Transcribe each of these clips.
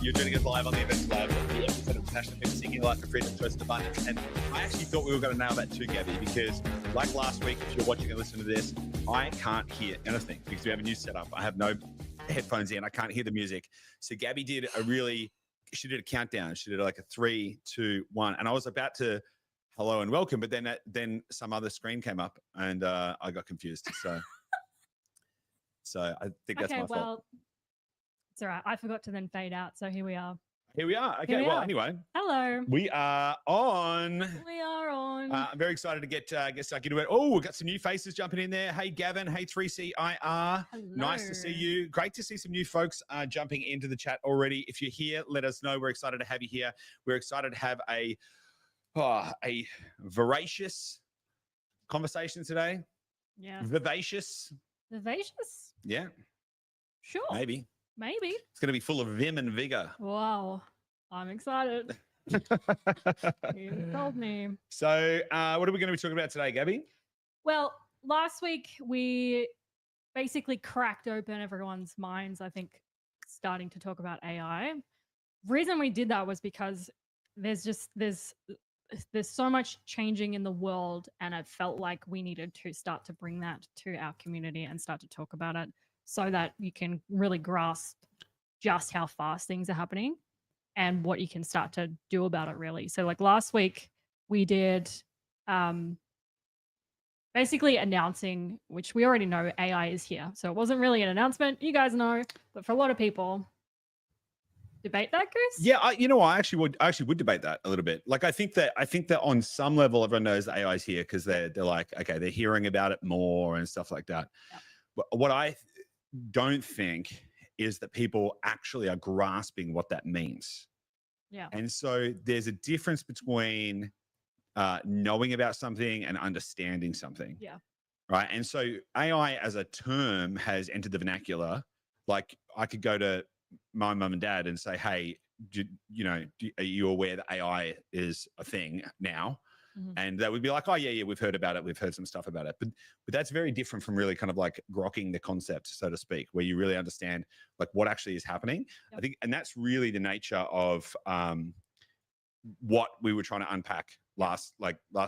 You're joining us live on the Events Lab, the episode of Passionate People Seeking Life for Freedom, Choice, and Abundance. And I actually thought we were going to nail that too, Gabby, because like last week, if you're watching and listening to this, I can't hear anything because we have a new setup. I have no headphones in. I can't hear the music. So Gabby did she did a countdown. She did like a 3, 2, 1. And I was about to hello and welcome, but then some other screen came up and I got confused. So I think that's my fault. It's all right. I forgot to then fade out. So here we are. Here we are. Okay. Well, anyway. Hello. We are on. I'm very excited to get stuck into it. Oh, we've got some new faces jumping in there. Hey, Gavin. Hey, 3CIR. Hello. Nice to see you. Great to see some new folks jumping into the chat already. If you're here, let us know. We're excited to have you here. We're excited to have a voracious conversation today. Yeah. Vivacious. Vivacious? Yeah. Sure. Maybe. It's going to be full of vim and vigor. Wow. I'm excited. You told me. So what are we going to be talking about today, Gabby? Well, last week we basically cracked open everyone's minds, I think, starting to talk about AI. Reason we did that was because there's so much changing in the world, and it felt like we needed to start to bring that to our community and start to talk about it so that you can really grasp just how fast things are happening and what you can start to do about it, really. So like last week we did basically announcing, which we already know AI is here. So it wasn't really an announcement, you guys know, but for a lot of people, debate that, Goose? Yeah, I actually would debate that a little bit. Like I think that on some level everyone knows the AI is here because they're like, okay, they're hearing about it more and stuff like that. Yep. But what I don't think is that people actually are grasping what that means. Yeah. And so there's a difference between knowing about something and understanding something. Yeah. Right. And so AI as a term has entered the vernacular. Like I could go to my mum and dad and say, hey, are you aware that AI is a thing now? Mm-hmm. And they would be like, oh, yeah, we've heard about it. We've heard some stuff about it. But that's very different from really kind of like grokking the concept, so to speak, where you really understand like what actually is happening. Yep. I think, and that's really the nature of what we were trying to unpack last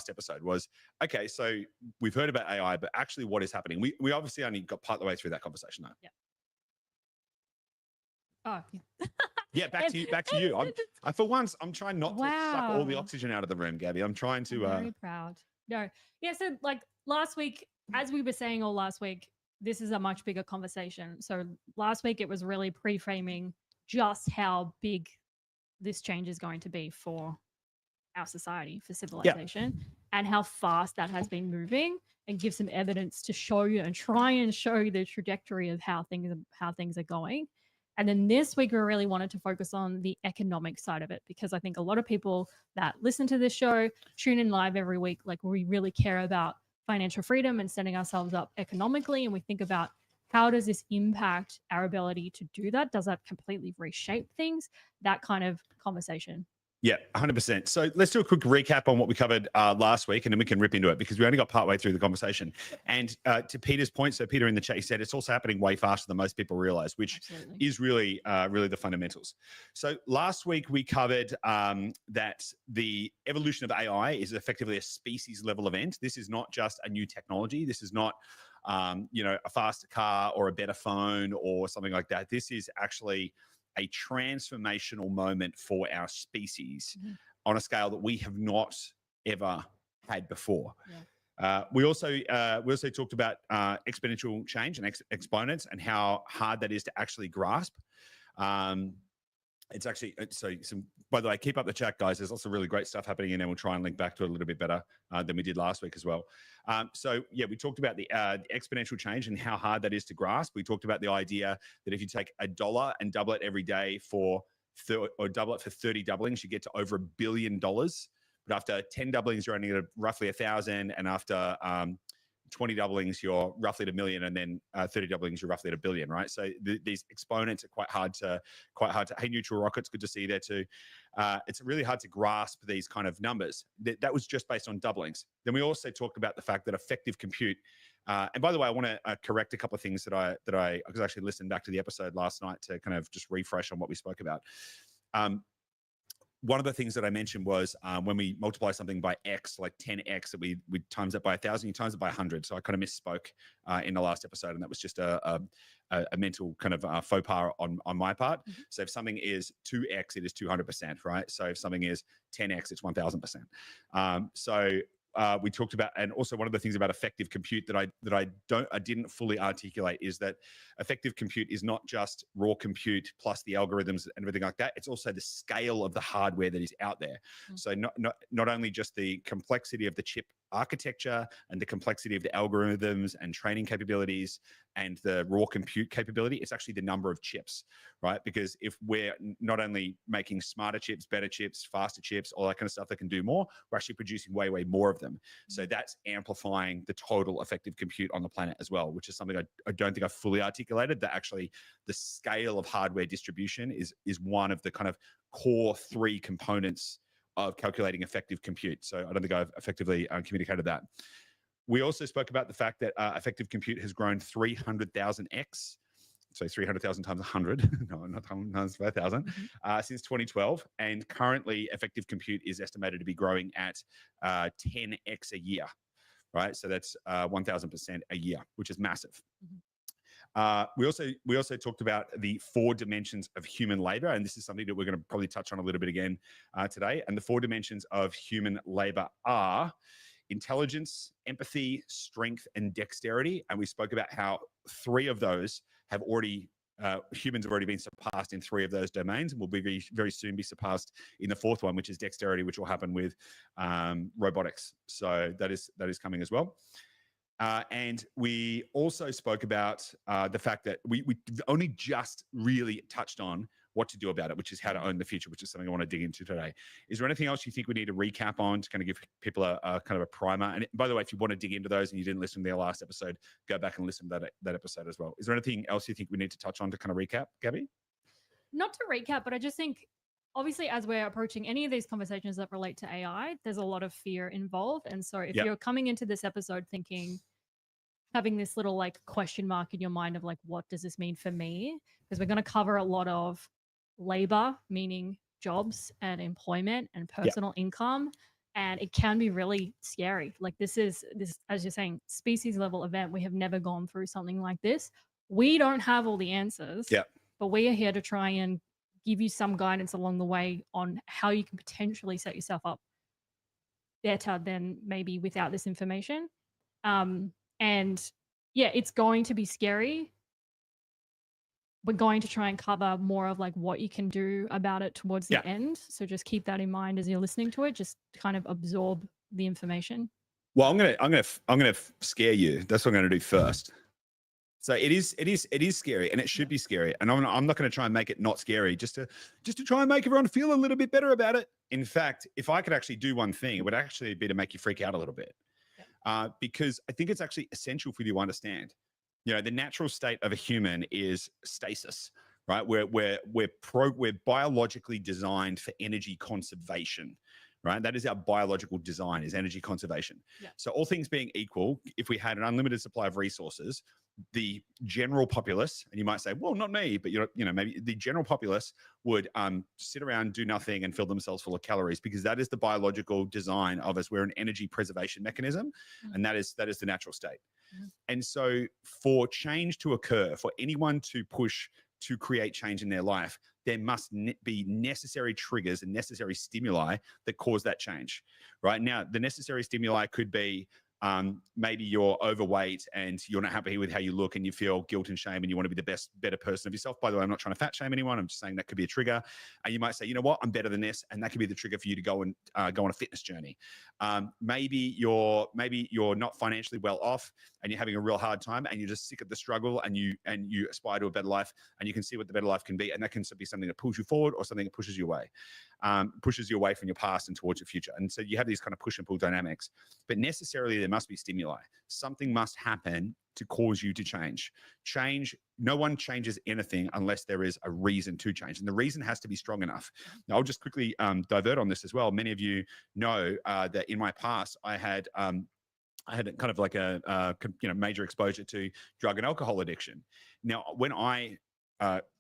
episode was, okay, so we've heard about AI, but actually what is happening? We obviously only got part of the way through that conversation though. Yeah. Oh, yeah, back to you. For once, I'm trying not to suck all the oxygen out of the room, Gabby. I'm trying to. I'm very proud. No, yeah. So like last week, as we were saying all last week, this is a much bigger conversation. So last week it was really pre-framing just how big this change is going to be for our society, for civilization, and how fast that has been moving, and give some evidence to show you and try and show you the trajectory of how things are going. And then this week, we really wanted to focus on the economic side of it, because I think a lot of people that listen to this show, tune in live every week, like we really care about financial freedom and setting ourselves up economically. And we think about how does this impact our ability to do that? Does that completely reshape things? That kind of conversation. Yeah, 100%. So let's do a quick recap on what we covered last week, and then we can rip into it because we only got partway through the conversation. And to Peter's point, so Peter in the chat, he said it's also happening way faster than most people realize, which Absolutely. is really the fundamentals. So last week we covered that the evolution of AI is effectively a species level event. This is not just a new technology. This is not a faster car or a better phone or something like that. This is actually a transformational moment for our species on a scale that we have not ever had before. Yeah. We also talked about exponential change and exponents and how hard that is to actually grasp. It's actually, by the way, keep up the chat, guys. There's lots of really great stuff happening in there. We'll try and link back to it a little bit better than we did last week as well. We talked about the exponential change and how hard that is to grasp. We talked about the idea that if you take $1 and double it every day or double it for 30 doublings, you get to over $1 billion. But after 10 doublings, you're only at roughly 1,000. And after 20 doublings, you're roughly at $1 million, and then 30 doublings, you're roughly at $1 billion, right? So these exponents are quite hard to. Hey, Neutral Rockets, good to see you there too. It's really hard to grasp these kind of numbers. That was just based on doublings. Then we also talked about the fact that effective compute. And by the way, I want to correct a couple of things that I because I actually listened back to the episode last night to kind of just refresh on what we spoke about. one of the things that I mentioned was when we multiply something by X, like 10X, that we times it by 1,000, you times it by 100. So I kind of misspoke in the last episode, and that was just a mental kind of faux pas on my part. Mm-hmm. So if something is 2X, it is 200%, right? So if something is 10X, it's 1,000%. We talked about, and also one of the things about effective compute that I didn't fully articulate is that effective compute is not just raw compute plus the algorithms and everything like that. It's also the scale of the hardware that is out there. Mm-hmm. So not only just the complexity of the chip architecture and the complexity of the algorithms and training capabilities and the raw compute capability, it's actually the number of chips, right? Because if we're not only making smarter chips, better chips, faster chips, all that kind of stuff that can do more, we're actually producing way, way more of them. So that's amplifying the total effective compute on the planet as well, which is something I don't think I fully articulated, that actually the scale of hardware distribution is one of the kind of core 3 components of calculating effective compute. So I don't think I've effectively communicated that. We also spoke about the fact that effective compute has grown 300,000x, so 300,000 times 100, no, not times 5,000, since 2012. And currently, effective compute is estimated to be growing at 10x a year, right? So that's 1,000% a year, which is massive. We also talked about the 4 dimensions of human labor, and this is something that we're going to probably touch on a little bit again today. And the 4 dimensions of human labor are intelligence, empathy, strength, and dexterity. And we spoke about how 3 of those have already humans have already been surpassed in 3 of those domains, and will be very, very soon be surpassed in the 4th one, which is dexterity, which will happen with robotics. So that is coming as well. And we also spoke about the fact that we only just really touched on what to do about it, which is how to own the future, which is something I want to dig into today. Is there anything else you think we need to recap on to kind of give people a kind of a primer? And by the way, if you want to dig into those and you didn't listen to their last episode, go back and listen to that episode as well. Is there anything else you think we need to touch on to kind of recap, Gabby? Not to recap, but I just think, obviously, as we're approaching any of these conversations that relate to AI, there's a lot of fear involved. And so if you're coming into this episode thinking, having this little like question mark in your mind of like, what does this mean for me? Because we're going to cover a lot of labor, meaning jobs and employment and personal income. And it can be really scary. Like this, as you're saying, species level event. We have never gone through something like this. We don't have all the answers, but we are here to try and give you some guidance along the way on how you can potentially set yourself up better than maybe without this information. And yeah, it's going to be scary. We're going to try and cover more of like what you can do about it towards the end. So just keep that in mind as you're listening to it. Just kind of absorb the information. Well, I'm gonna scare you. That's what I'm gonna do first. So it is scary, and it should be scary. And I'm not going to try and make it not scary, just to try and make everyone feel a little bit better about it. In fact, if I could actually do one thing, it would actually be to make you freak out a little bit. Because I think it's actually essential for you to understand, the natural state of a human is stasis, right? We're biologically designed for energy conservation, right? That is our biological design, is energy conservation. So all things being equal, if we had an unlimited supply of resources, the general populace, and you might say, well, not me, but maybe the general populace would sit around, do nothing, and fill themselves full of calories, because that is the biological design of us. We're an energy preservation mechanism, and that is the natural state. And so for change to occur, for anyone to push to create change in their life, there must be necessary triggers and necessary stimuli that cause that change. Right now, the necessary stimuli could be maybe you're overweight and you're not happy with how you look and you feel guilt and shame and you want to be the better person of yourself. By the way, I'm not trying to fat shame anyone. I'm just saying that could be a trigger. And you might say, you know what, I'm better than this. And that could be the trigger for you to go on a fitness journey. Maybe you're not financially well off and you're having a real hard time and you're just sick of the struggle and you aspire to a better life and you can see what the better life can be. And that can be something that pulls you forward or something that pushes you away. Pushes you away from your past and towards your future. And so you have these kind of push and pull dynamics, but necessarily there must be stimuli. Something must happen to cause you to change. No one changes anything unless there is a reason to change. And the reason has to be strong enough. Now, I'll just quickly divert on this as well. Many of you know that in my past, I had kind of like a major exposure to drug and alcohol addiction. Now, when I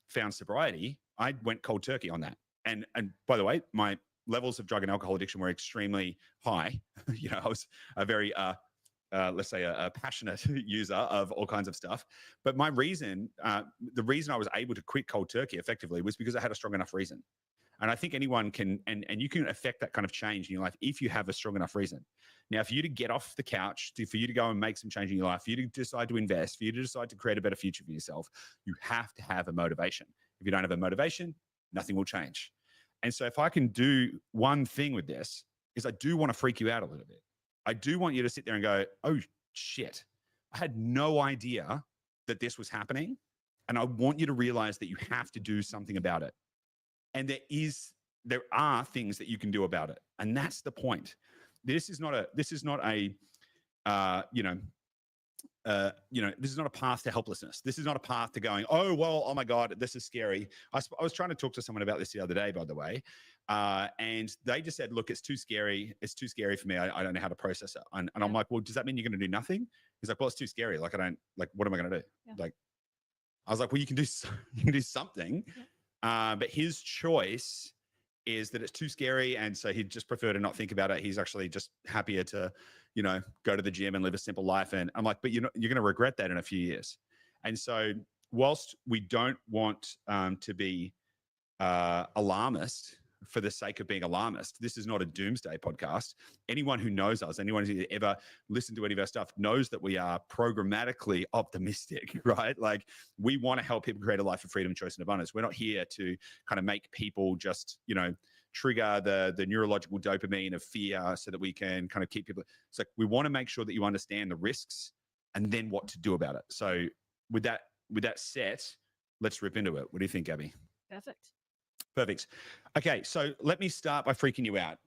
found sobriety, I went cold turkey on that. and by the way, my levels of drug and alcohol addiction were extremely high. I was a very let's say a passionate user of all kinds of stuff. But my reason, the reason I was able to quit cold turkey effectively was because I had a strong enough reason. And I think anyone can, and you can affect that kind of change in your life if you have a strong enough reason. Now, for you to get off the couch, for you to go and make some change in your life, for you to decide to invest, for you to decide to create a better future for yourself, you have to have a motivation. If you don't have a motivation, nothing will change. And so if I can do one thing with this, is I do want to freak you out a little bit. I do want you to sit there and go, oh shit, I had no idea that this was happening. And I want you to realize that you have to do something about it. And there are things that you can do about it. And that's the point. This is not a this is not a path to helplessness. This is not a path to going, oh, well, oh my God, this is scary. I was trying to talk to someone about this the other day, by the way. And they just said, look, it's too scary. It's too scary for me. I don't know how to process it. And I'm like, well, does that mean you're going to do nothing? He's like, well, it's too scary. Like, what am I going to do? Yeah. Like, I was like, well, you can do something. Yeah. But his choice is that it's too scary. And so he'd just prefer to not think about it. He's actually just happier to, go to the gym and live a simple life. And I'm like, but you're going to regret that in a few years. And so whilst we don't want to be alarmist for the sake of being alarmist, this is not a doomsday podcast. Anyone who knows us, anyone who's ever listened to any of our stuff knows that we are programmatically optimistic, right? Like, we want to help people create a life of freedom, choice, and abundance. We're not here to kind of make people just, trigger the neurological dopamine of fear so that we can kind of keep people. So we want to make sure that you understand the risks and then what to do about it. So with that set, let's rip into it. What do you think, Gabby? Perfect. Okay, so let me start by freaking you out.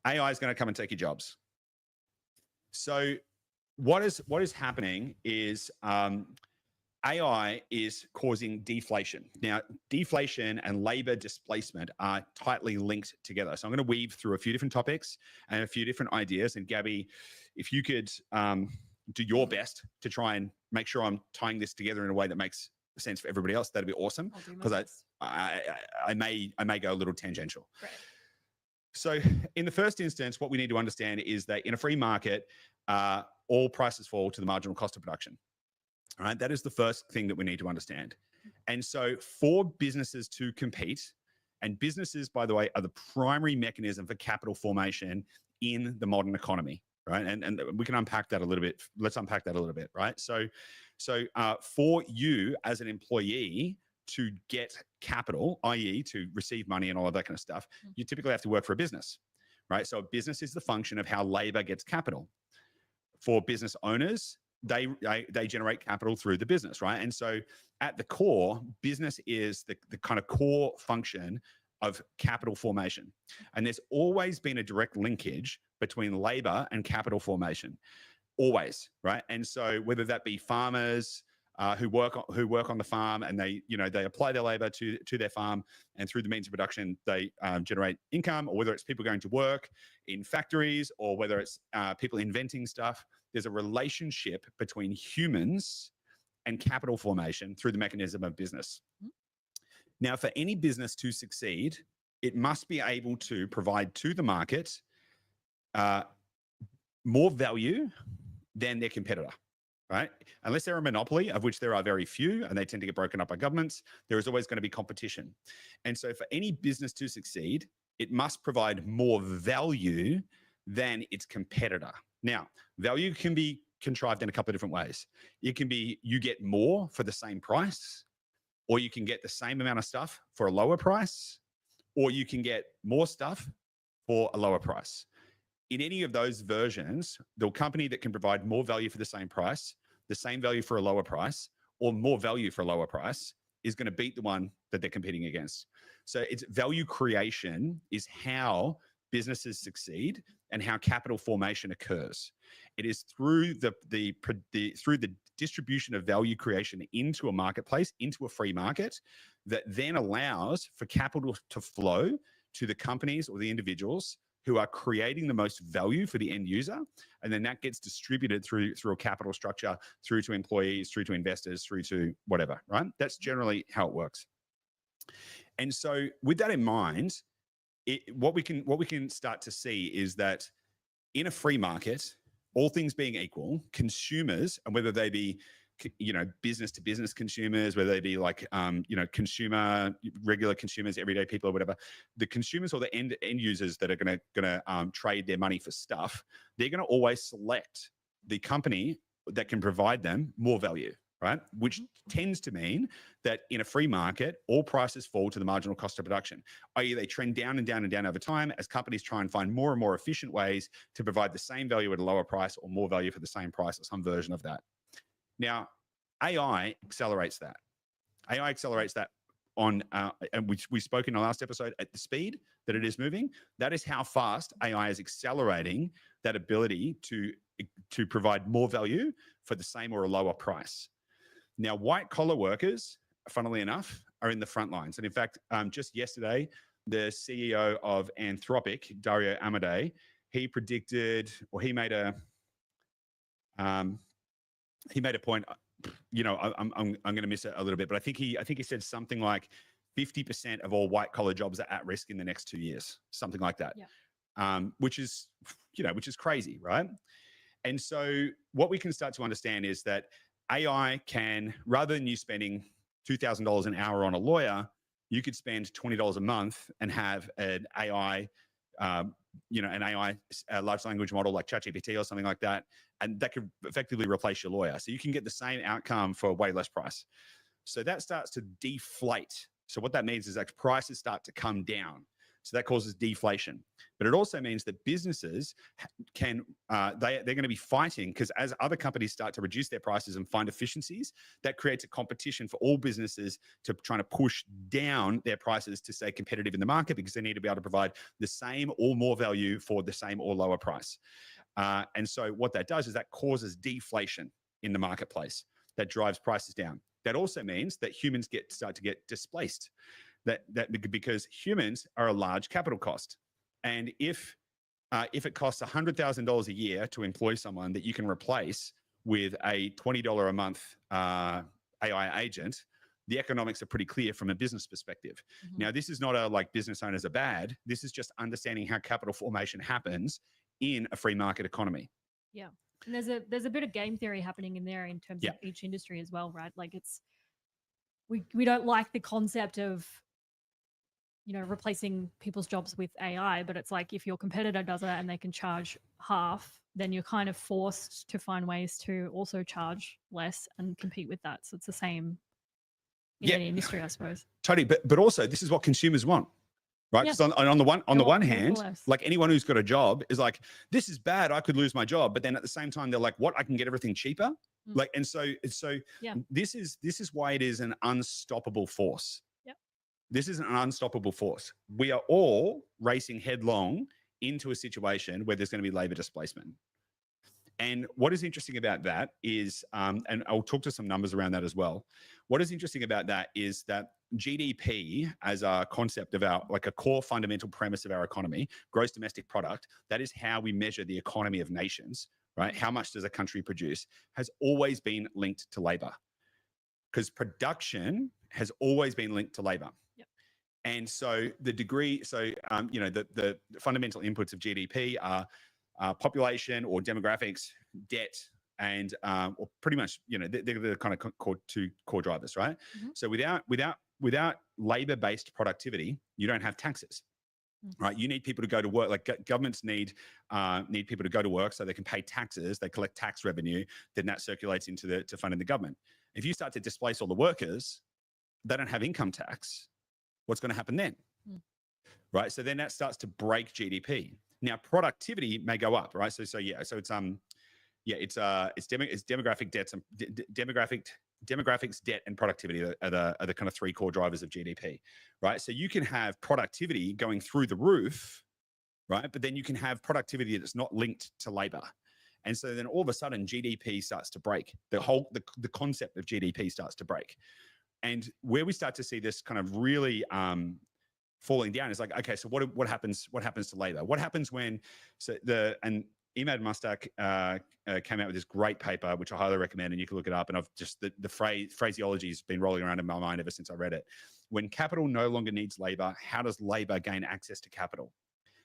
AI is going to come and take your jobs. So what is happening is AI is causing deflation. Now, deflation and labor displacement are tightly linked together. So I'm going to weave through a few different topics and a few different ideas. And Gabby, if you could do your best to try and make sure I'm tying this together in a way that makes sense for everybody else, that'd be awesome. Because I may go a little tangential. Right. So in the first instance, what we need to understand is that in a free market, all prices fall to the marginal cost of production. All right, that is the first thing that we need to understand. And so for businesses to compete, and businesses, by the way, are the primary mechanism for capital formation in the modern economy, right? And we can unpack that a little bit. Let's unpack that a little bit, right? So for you as an employee to get capital, i.e. to receive money and all of that kind of stuff, you typically have to work for a business, right? So a business is the function of how labor gets capital. For business owners, they generate capital through the business, right? And so at the core, business is the kind of core function of capital formation. And there's always been a direct linkage between labor and capital formation, always, right? And so whether that be farmers who work on the farm and they apply their labor to their farm, and through the means of production, they generate income, or whether it's people going to work in factories, or whether it's people inventing stuff, there's a relationship between humans and capital formation through the mechanism of business. Now, for any business to succeed, it must be able to provide to the market more value than their competitor, right? Unless they're a monopoly, of which there are very few, and they tend to get broken up by governments, there is always going to be competition. And so for any business to succeed, it must provide more value than its competitor. Now, value can be contrived in a couple of different ways. It can be you get more for the same price, or you can get the same amount of stuff for a lower price, or you can get more stuff for a lower price. In any of those versions, the company that can provide more value for the same price, the same value for a lower price, or more value for a lower price is going to beat the one that they're competing against. So it's value creation is how businesses succeed and how capital formation occurs. It is through the distribution of value creation into a marketplace, into a free market, that then allows for capital to flow to the companies or the individuals who are creating the most value for the end user. And then that gets distributed through a capital structure, through to employees, through to investors, through to whatever, right? That's generally how it works. And so with that in mind, what we can start to see is that in a free market, all things being equal, consumers, and whether they be business to business consumers, whether they be like consumer, regular consumers, everyday people or whatever, the consumers or the end users that are gonna trade their money for stuff, they're gonna always select the company that can provide them more value, right? Which tends to mean that in a free market, all prices fall to the marginal cost of production, i.e. they trend down and down and down over time as companies try and find more and more efficient ways to provide the same value at a lower price or more value for the same price or some version of that. Now, AI accelerates that. AI accelerates that on, and we spoke in the last episode, at the speed that it is moving. That is how fast AI is accelerating that ability to provide more value for the same or a lower price. Now, white collar workers, funnily enough, are in the front lines. And in fact, just yesterday, the CEO of Anthropic, Dario Amodei, he predicted, or he made a point. I'm going to miss it a little bit, but I think he said something like 50% of all white collar jobs are at risk in the next 2 years, something like that. Yeah. Which is crazy, right? And so what we can start to understand is that AI can, rather than you spending $2,000 an hour on a lawyer, you could spend $20 a month and have an AI, large language model like ChatGPT or something like that, and that could effectively replace your lawyer. So you can get the same outcome for way less price. So that starts to deflate. So what that means is that prices start to come down. So that causes deflation. But it also means that businesses can, they're going to be fighting, because as other companies start to reduce their prices and find efficiencies, that creates a competition for all businesses to trying to push down their prices to stay competitive in the market, because they need to be able to provide the same or more value for the same or lower price. And so what that does is that causes deflation in the marketplace that drives prices down. That also means that humans start to get displaced. That because humans are a large capital cost, and if it costs $100,000 a year to employ someone that you can replace with a $20 a month AI agent, the economics are pretty clear from a business perspective. Mm-hmm. Now, this is not a like business owners are bad. This is just understanding how capital formation happens in a free market economy. Yeah, and there's a bit of game theory happening in there in terms of each industry as well, right? Like we don't like the concept of replacing people's jobs with AI, but it's like if your competitor does that and they can charge half, then you're kind of forced to find ways to also charge less and compete with that. So it's the same in any industry, I suppose. Totally, but also this is what consumers want, right? Because on the one hand, like anyone who's got a job is like, this is bad, I could lose my job. But then at the same time, they're like, what? I can get everything cheaper. Like, and so this is why it is an unstoppable force. This is an unstoppable force. We are all racing headlong into a situation where there's going to be labor displacement. And what is interesting about that is, and I'll talk to some numbers around that as well. What is interesting about that is that GDP as a concept of like a core fundamental premise of our economy, gross domestic product, that is how we measure the economy of nations, right? How much does a country produce, has always been linked to labor, because production has always been linked to labor. And so the fundamental inputs of GDP are population or demographics, debt, and or pretty much, they're the kind of two core drivers, right? Mm-hmm. So without labor-based productivity, you don't have taxes, right? You need people to go to work. Like governments need people to go to work so they can pay taxes. They collect tax revenue, then that circulates to funding the government. If you start to displace all the workers, they don't have income tax. What's going to happen then? Right? So then that starts to break GDP. Now, productivity may go up, right? So it's demographic debts and demographics, debt, and productivity are the kind of three core drivers of GDP, right? So you can have productivity going through the roof, right? But then you can have productivity that's not linked to labor. And so then all of a sudden GDP starts to break. The concept of GDP starts to break. And where we start to see this kind of really falling down is like, okay, so what happens to labor? What happens when Emad Mustak came out with this great paper, which I highly recommend, and you can look it up. And I've just the phraseology has been rolling around in my mind ever since I read it. When capital no longer needs labor, how does labor gain access to capital?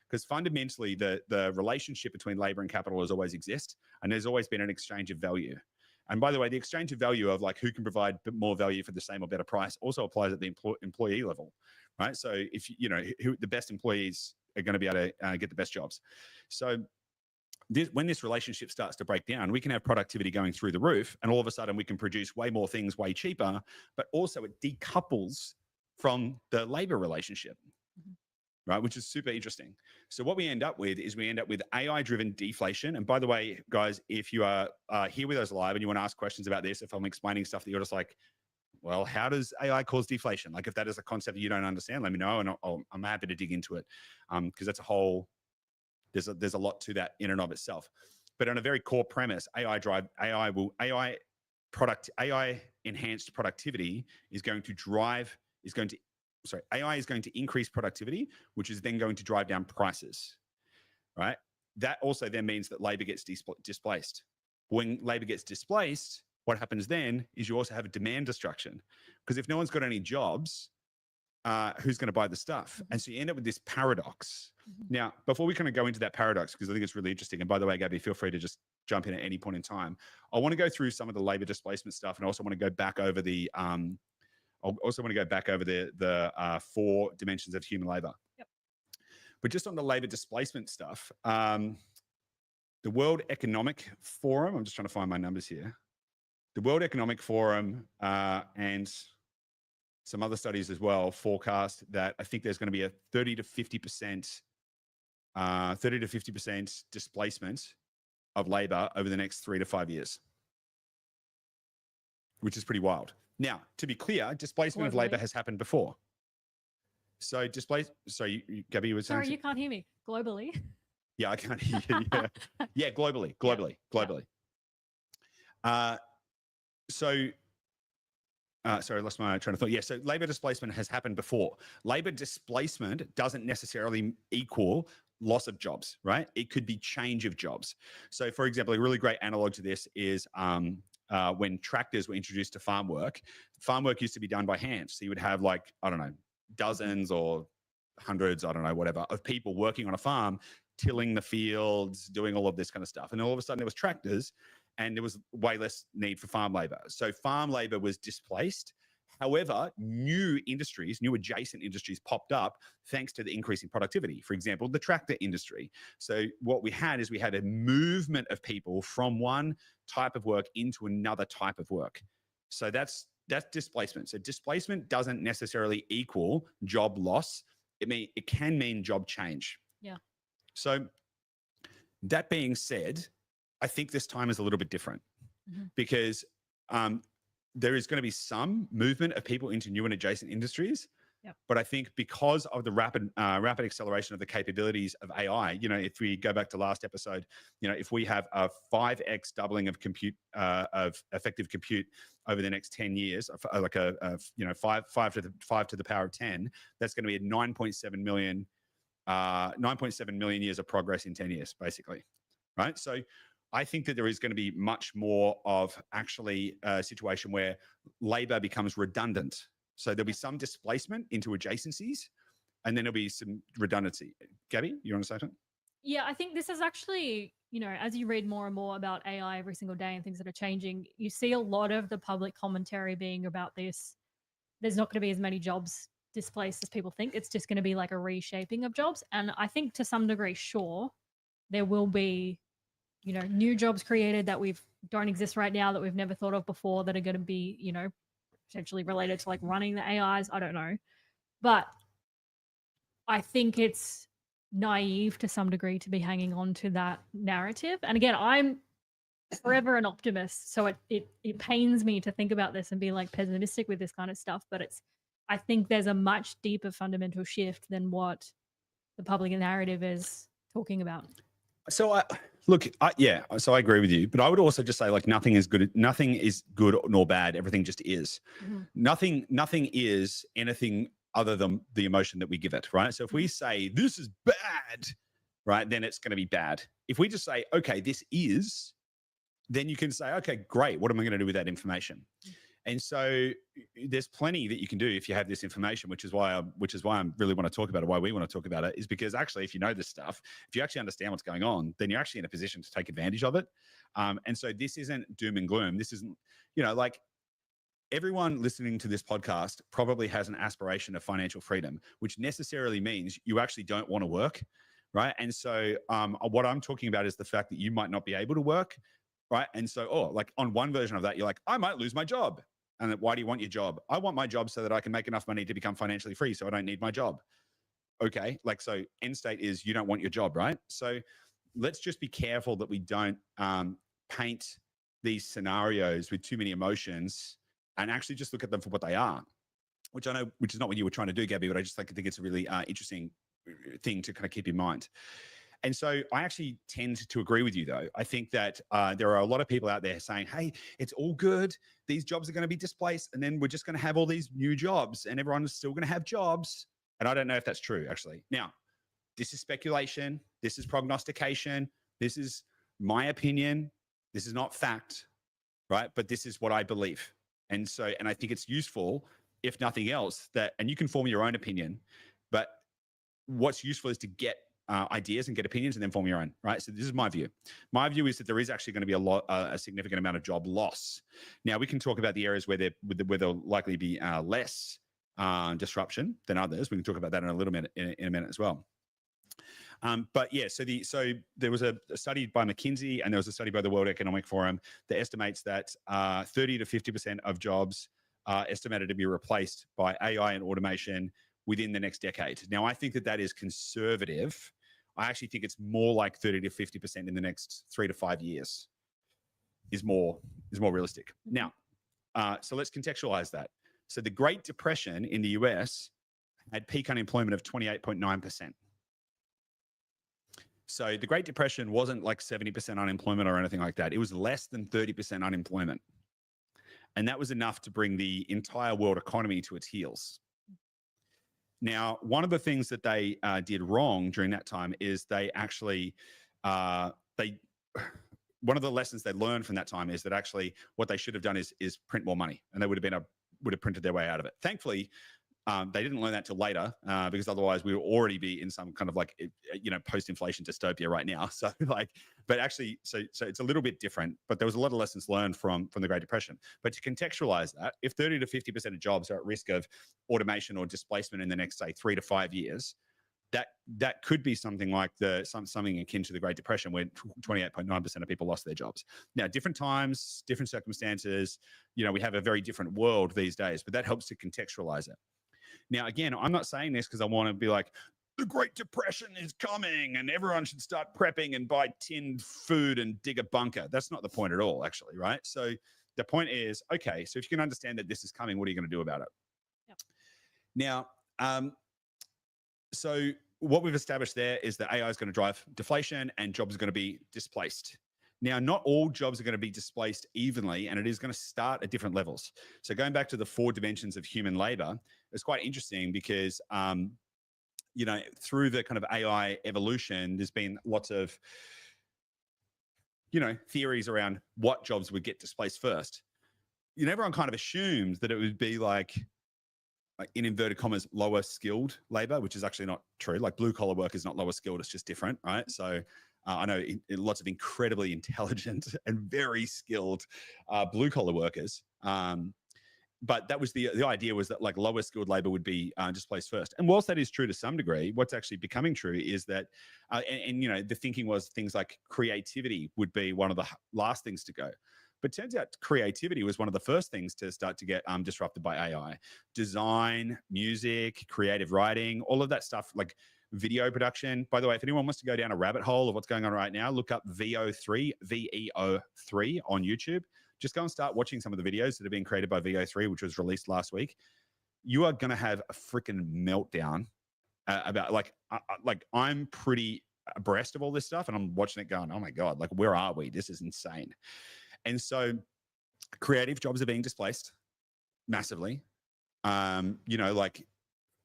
Because fundamentally, the relationship between labor and capital has always existed, and there's always been an exchange of value. And by the way, the exchange of value of like who can provide more value for the same or better price also applies at the employee level, right? So if you know who the best employees are going to be able to get the best jobs. So when this relationship starts to break down, we can have productivity going through the roof, and all of a sudden we can produce way more things way cheaper, but also it decouples from the labor relationship, right? Which is super interesting. So what we end up with is AI-driven deflation. And by the way, guys, if you are here with us live and you want to ask questions about this, if I'm explaining stuff that you're just like, well, how does AI cause deflation? Like if that is a concept that you don't understand, let me know, and I'm happy to dig into it, because that's a whole, there's a lot to that in and of itself. But on a very core premise, AI enhanced productivity AI is going to increase productivity, which is then going to drive down prices, right? That also then means that labor gets displaced. When labor gets displaced, what happens then is you also have a demand destruction, because if no one's got any jobs, who's going to buy the stuff? And so you end up with this paradox. Now, before we kind of go into that paradox, because I think it's really interesting, and by the way, Gabby, feel free to just jump in at any point in time. I want to go through some of the labor displacement stuff, and I also want to go back over the four dimensions of human labor. Yep. But just on the labor displacement stuff, the World Economic Forum, I'm just trying to find my numbers here. The World Economic Forum and some other studies as well forecast that I think there's going to be a 30 to 50% displacement of labor over the next 3 to 5 years, which is pretty wild. Now, to be clear, displacement of labor has happened before. So Gabby, you were saying? Sorry, you can't hear me. Globally. Yeah, I can't hear you. Yeah, globally. Sorry, I lost my train of thought. Yeah, so labor displacement has happened before. Labor displacement doesn't necessarily equal loss of jobs, right? It could be change of jobs. So, for example, a really great analog to this is when tractors were introduced to farm work used to be done by hand. So you would have like, I don't know, dozens or hundreds, I don't know, whatever, of people working on a farm, tilling the fields, doing all of this kind of stuff. And then all of a sudden there was tractors, and there was way less need for farm labor. So farm labor was displaced. However, new adjacent industries popped up thanks to the increase in productivity. For example, the tractor industry. So what we had a movement of people from one type of work into another type of work. So that's displacement. So displacement doesn't necessarily equal job loss. It can mean job change. Yeah. So that being said, I think this time is a little bit different because there is going to be some movement of people into new and adjacent industries. Yep. But I think because of the rapid acceleration of the capabilities of AI, if we go back to last episode, if we have a 5x doubling of compute, of effective compute over the next 10 years, like five to the power of 10, that's going to be a 9.7 million years of progress in 10 years, basically, right? So I think that there is going to be much more of actually a situation where labor becomes redundant. So there'll be some displacement into adjacencies, and then there'll be some redundancy. Gabby, you want to say something? Yeah, I think this is actually, as you read more and more about AI every single day and things that are changing, you see a lot of the public commentary being about this. There's not going to be as many jobs displaced as people think. It's just going to be like a reshaping of jobs. And I think to some degree, sure, there will be new jobs created that don't exist right now, that we've never thought of before, that are going to be, potentially related to like running the AIs. I don't know. But I think it's naive to some degree to be hanging on to that narrative. And again, I'm forever an optimist. So it pains me to think about this and be like pessimistic with this kind of stuff. But I think there's a much deeper fundamental shift than what the public narrative is talking about. So so I agree with you, but I would also just say like nothing is good nor bad. Everything just is. Nothing is anything other than the emotion that we give it, right? So if we say this is bad, right, then it's going to be bad. If we just say, okay, this is, then you can say, okay, great. What am I going to do with that information? And so there's plenty that you can do if you have this information, which is why I really want to talk about it. Why we want to talk about it is because actually, if you know this stuff, if you actually understand what's going on, then you're actually in a position to take advantage of it. And so this isn't doom and gloom. This isn't, like everyone listening to this podcast probably has an aspiration of financial freedom, which necessarily means you actually don't want to work, right? And so what I'm talking about is the fact that you might not be able to work, right? And so, like on one version of that, you're like, I might lose my job. And why do you want your job? I want my job so that I can make enough money to become financially free, so I don't need my job. Okay, like, so end state is you don't want your job, right? So let's just be careful that we don't paint these scenarios with too many emotions and actually just look at them for what they are, which I know, which is not what you were trying to do, Gabby, but I just think it's a really interesting thing to kind of keep in mind. And so I actually tend to agree with you, though. I think that there are a lot of people out there saying, hey, it's all good. These jobs are going to be displaced, and then we're just going to have all these new jobs, and everyone is still going to have jobs. And I don't know if that's true, actually. Now, this is speculation. This is prognostication. This is my opinion. This is not fact, right? But this is what I believe. And so, and I think it's useful, if nothing else, and you can form your own opinion, but what's useful is to get ideas and get opinions and then form your own, right? So this is my view. My view is that there is actually going to be a significant amount of job loss. Now, we can talk about the areas where there'll likely be less disruption than others. We can talk about that in a little minute, in a minute as well. But yeah, so there was a study by McKinsey and there was a study by the World Economic Forum that estimates that 30 to 50% of jobs are estimated to be replaced by AI and automation within the next decade. Now, I think that is conservative. I actually think it's more like 30 to 50% in the next 3 to 5 years is more realistic. Now, so let's contextualize that. So the Great Depression in the US had peak unemployment of 28.9%. So the Great Depression wasn't like 70% unemployment or anything like that. It was less than 30% unemployment. And that was enough to bring the entire world economy to its heels. Now, one of the things that they did wrong during that time is they actually, one of the lessons they learned from that time is that actually what they should have done is print more money, and they would have printed their way out of it. Thankfully, they didn't learn that till later because otherwise we would already be in some kind of like, post-inflation dystopia right now. So but actually, so it's a little bit different, but there was a lot of lessons learned from the Great Depression. But to contextualize that, if 30 to 50% of jobs are at risk of automation or displacement in the next, say, 3 to 5 years, that could be something like something akin to the Great Depression, where 28.9% of people lost their jobs. Now, different times, different circumstances, we have a very different world these days, but that helps to contextualize it. Now, again, I'm not saying this because I want to be like, the Great Depression is coming and everyone should start prepping and buy tinned food and dig a bunker. That's not the point at all, actually, right? So the point is, okay, so if you can understand that this is coming, what are you going to do about it? Yep. Now, so what we've established there is that AI is going to drive deflation and jobs are going to be displaced. Now, not all jobs are going to be displaced evenly, and it is going to start at different levels. So going back to the 4 dimensions of human labor, it's quite interesting because, through the kind of AI evolution, there's been lots of, theories around what jobs would get displaced first. Everyone kind of assumed that it would be like in inverted commas, lower skilled labor, which is actually not true. Like blue collar work is not lower skilled, it's just different, right? So I know lots of incredibly intelligent and very skilled blue collar workers. But that was the idea, was that like lower skilled labor would be displaced first. And whilst that is true to some degree, what's actually becoming true is that, the thinking was things like creativity would be one of the last things to go. But turns out creativity was one of the first things to start to get disrupted by AI. Design, music, creative writing, all of that stuff, like video production. By the way, if anyone wants to go down a rabbit hole of what's going on right now, look up VO3, VEO3 on YouTube. Just go and start watching some of the videos that have been created by VO3, which was released last week. You are going to have a freaking meltdown about I'm pretty abreast of all this stuff, and I'm watching it going, oh my God, like where are we? This is insane. And so creative jobs are being displaced massively. I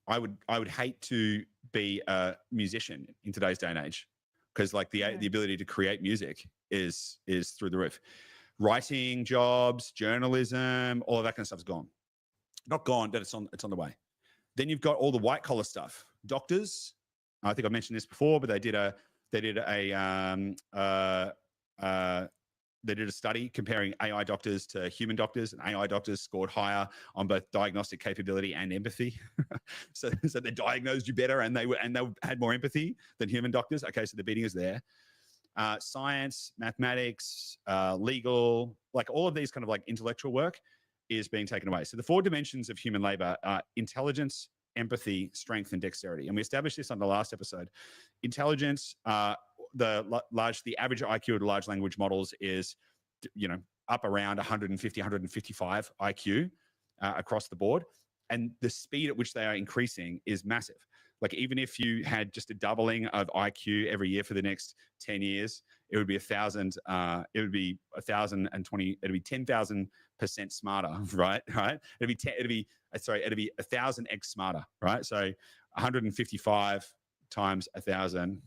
would hate to be a musician in today's day and age. because like the ability to create music is through the roof. Writing jobs, journalism, all of that kind of stuff is gone. Not gone, but it's on the way. Then you've got all the white collar stuff. Doctors, I think I mentioned this before, but they did a study comparing AI doctors to human doctors, and AI doctors scored higher on both diagnostic capability and empathy. so they diagnosed you better, and they had more empathy than human doctors. Okay, so the beating is there. Science, mathematics, legal, like all of these kind of like intellectual work is being taken away. So the 4 dimensions of human labor are intelligence, empathy, strength, and dexterity. And we established this on the last episode. Intelligence, the average IQ of the large language models is, up around 150, 155 IQ across the board. And the speed at which they are increasing is massive. Like even if you had just a doubling of IQ every year for the next 10 years, it would be 1,000. It would be 1,020. It'd be 10,000% smarter, right? It'd be 1,000x smarter, right? So 155 times 1,000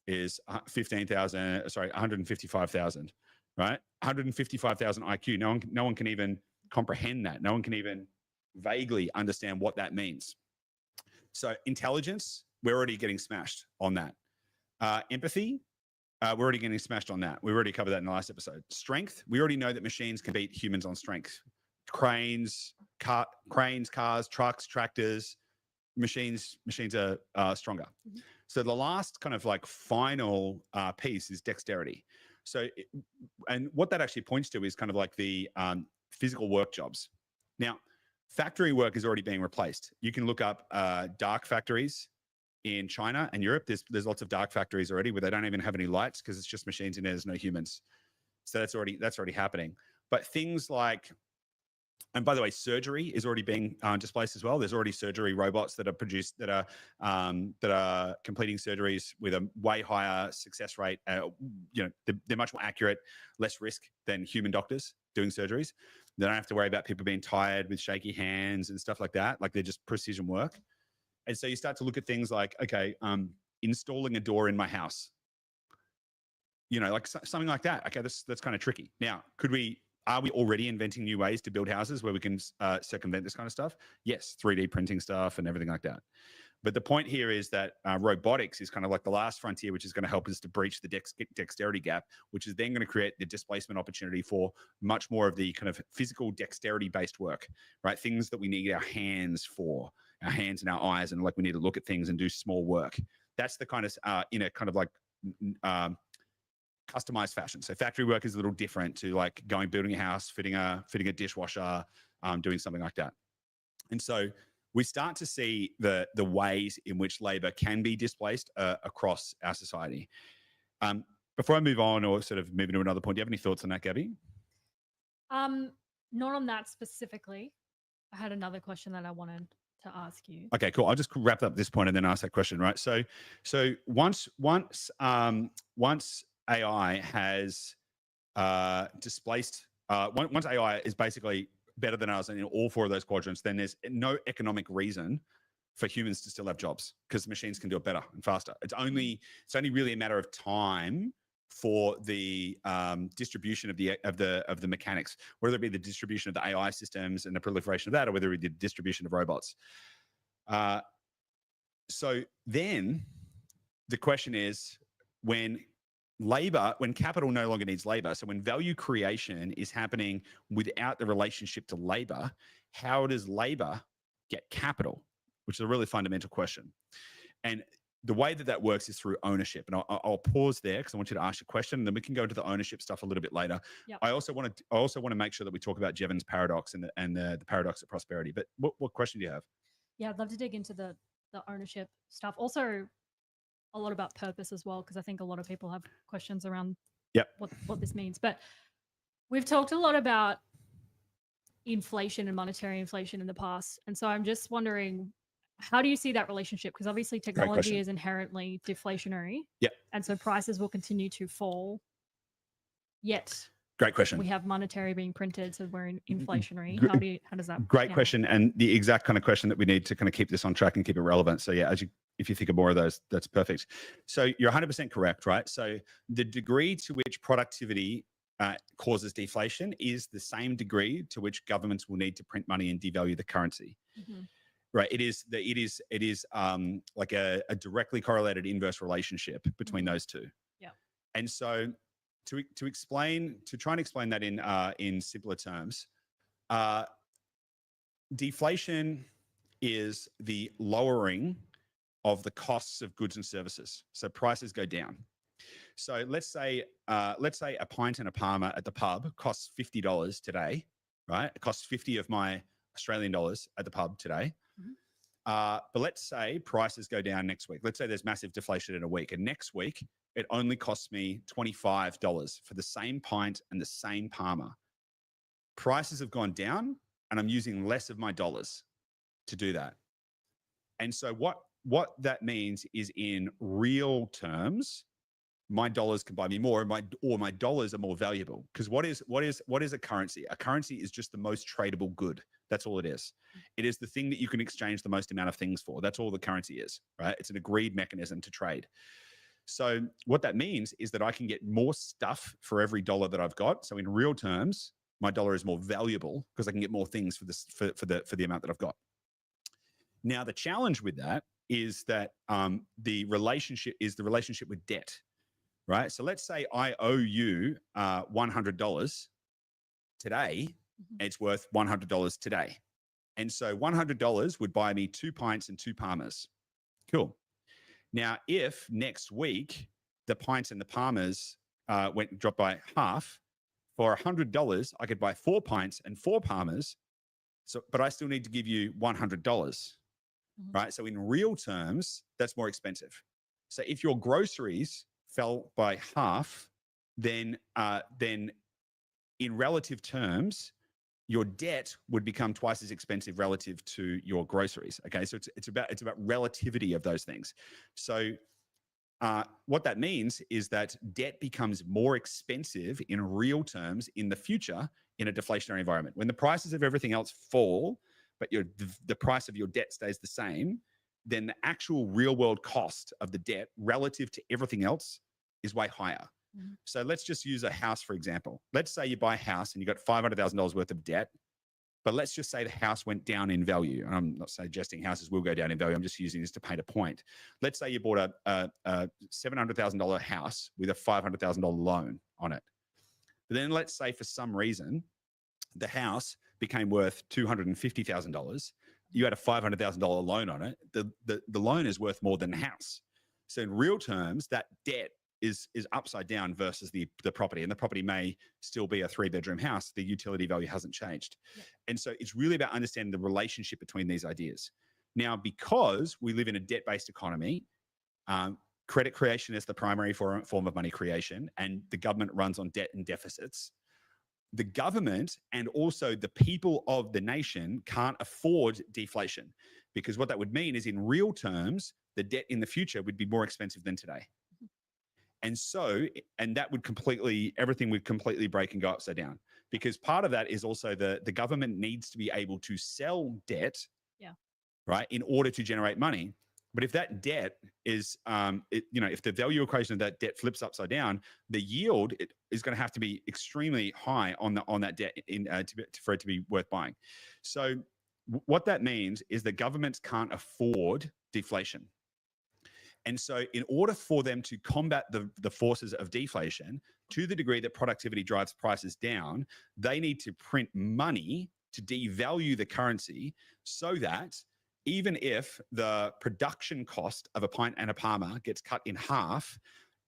is 15,000. Sorry, 155,000, right? 155,000 IQ. No one can even comprehend that. No one can even vaguely understand what that means. So intelligence, we're already getting smashed on that. Empathy, we're already getting smashed on that. We already covered that in the last episode. Strength, we already know that machines can beat humans on strength. Cranes, cars, trucks, tractors, machines are stronger. Mm-hmm. So the last kind of like final piece is dexterity. So, and what that actually points to is kind of like the physical work jobs. Now, factory work is already being replaced. You can look up dark factories in China and Europe. There's lots of dark factories already where they don't even have any lights because it's just machines in there. There's no humans. So that's already happening. But things like, and by the way, surgery is already being displaced as well. There's already surgery robots that are produced that are completing surgeries with a way higher success rate. They're much more accurate, less risk than human doctors doing surgeries. They don't have to worry about people being tired with shaky hands and stuff like that. Like they're just precision work. And so you start to look at things like, okay, installing a door in my house, like something like that. Okay, that's kind of tricky. Now, are we already inventing new ways to build houses where we can circumvent this kind of stuff? Yes, 3D printing stuff and everything like that. But the point here is that robotics is kind of like the last frontier, which is going to help us to breach the dexterity gap, which is then going to create the displacement opportunity for much more of the kind of physical dexterity-based work, right? Things that we need our hands for, our hands and our eyes, and like we need to look at things and do small work. That's the kind of, in a kind of like customized fashion. So factory work is a little different to like building a house, fitting a dishwasher, doing something like that. And so we start to see the ways in which labor can be displaced across our society. Before I move on or sort of move into another point, do you have any thoughts on that, Gabby? Not on that specifically. I had another question that I wanted to ask you. Okay, cool. I'll just wrap up this point and then ask that question, right? So once AI has displaced, once AI is basically better than us in all 4 of those quadrants, then there's no economic reason for humans to still have jobs because machines can do it better and faster. It's only really a matter of time for the distribution of the mechanics, whether it be the distribution of the AI systems and the proliferation of that, or whether it be the distribution of robots. So then the question is, when capital no longer needs labor, so when value creation is happening without the relationship to labor, how does labor get capital? Which is a really fundamental question. And the way that works is through ownership. And I'll pause there because I want you to ask your question, and then we can go into the ownership stuff a little bit later. Yep. I also want to make sure that we talk about Jevon's paradox and the paradox of prosperity. But what question do you have? Yeah, I'd love to dig into the ownership stuff. Also, a lot about purpose as well, because I think a lot of people have questions around what this means. But we've talked a lot about inflation and monetary inflation in the past. And so I'm just wondering, how do you see that relationship? Because obviously technology is inherently deflationary. Yeah. And so prices will continue to fall. Yet Great question. We have monetary being printed, so we're in inflationary. How does that? Great question, and the exact kind of question that we need to kind of keep this on track and keep it relevant. So yeah, if you think of more of those, that's perfect. So you're 100% correct, right? So the degree to which productivity causes deflation is the same degree to which governments will need to print money and devalue the currency. Right. It is like a directly correlated inverse relationship between those two. Yeah. And so to try and explain that in simpler terms, deflation is the lowering of the costs of goods and services. So prices go down. So let's say a pint and a Parma at the pub costs $50 today, right? It costs 50 of my Australian dollars at the pub today. But let's say prices go down next week. Let's say there's massive deflation in a week, and next week it only costs me $25 for the same pint and the same Parma. Prices have gone down, and I'm using less of my dollars to do that. And so what that means is, in real terms, my dollars can buy me more, or my dollars are more valuable. Because what is a currency? A currency is just the most tradable good. That's all it is. It is the thing that you can exchange the most amount of things for. That's all the currency is, right? It's an agreed mechanism to trade. So what that means is that I can get more stuff for every dollar that I've got. So in real terms, my dollar is more valuable because I can get more things for the amount that I've got. Now, the challenge with that is that the relationship with debt, right? So let's say I owe you $100 today. It's worth $100 today. And so $100 would buy me 2 pints and 2 Parmas. Cool. Now, if next week the pints and the Parmas dropped by half, for $100, I could buy 4 pints and 4 Parmas. But I still need to give you $100, right? So in real terms, that's more expensive. So if your groceries fell by half, then in relative terms, your debt would become twice as expensive relative to your groceries. Okay, so it's about relativity of those things. So what that means is that debt becomes more expensive in real terms in the future in a deflationary environment. When the prices of everything else fall, but the price of your debt stays the same, then the actual real world cost of the debt relative to everything else is way higher. So let's just use a house, for example. Let's say you buy a house and you got $500,000 worth of debt, but let's just say the house went down in value. And I'm not suggesting houses will go down in value. I'm just using this to paint a point. Let's say you bought a $700,000 house with a $500,000 loan on it. But then let's say for some reason, the house became worth $250,000. You had a $500,000 loan on it. The loan is worth more than the house. So in real terms, that debt is upside down versus the property, and the property may still be a 3-bedroom house. The utility value hasn't changed. And so it's really about understanding the relationship between these ideas. Now, because we live in a debt-based economy, credit creation is the primary form of money creation, and the government runs on debt and deficits. The government and also the people of the nation can't afford deflation, because what that would mean is, in real terms, the debt in the future would be more expensive than today. And so, that would everything would completely break and go upside down, because part of that is also the government needs to be able to sell debt, right, in order to generate money. But if that debt is, if the value equation of that debt flips upside down, the yield is going to have to be extremely high on that debt for it to be worth buying. So what that means is that governments can't afford deflation. And so in order for them to combat the forces of deflation, to the degree that productivity drives prices down, they need to print money to devalue the currency, so that even if the production cost of a pint and a Parma gets cut in half,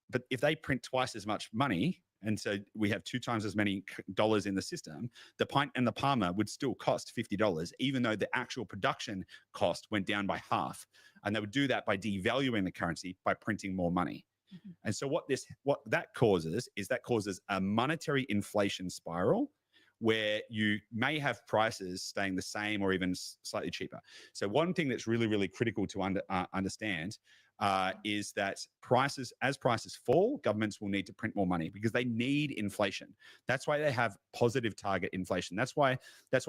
but if they print twice as much money, and so we have 2 times as many dollars in the system, the pint and the Parma would still cost $50, even though the actual production cost went down by half. And they would do that by devaluing the currency, by printing more money. And so what that causes is a monetary inflation spiral, where you may have prices staying the same or even slightly cheaper. So one thing that's really, really critical to understand, is that as prices fall, governments will need to print more money because they need inflation. That's why they have positive target inflation. That's why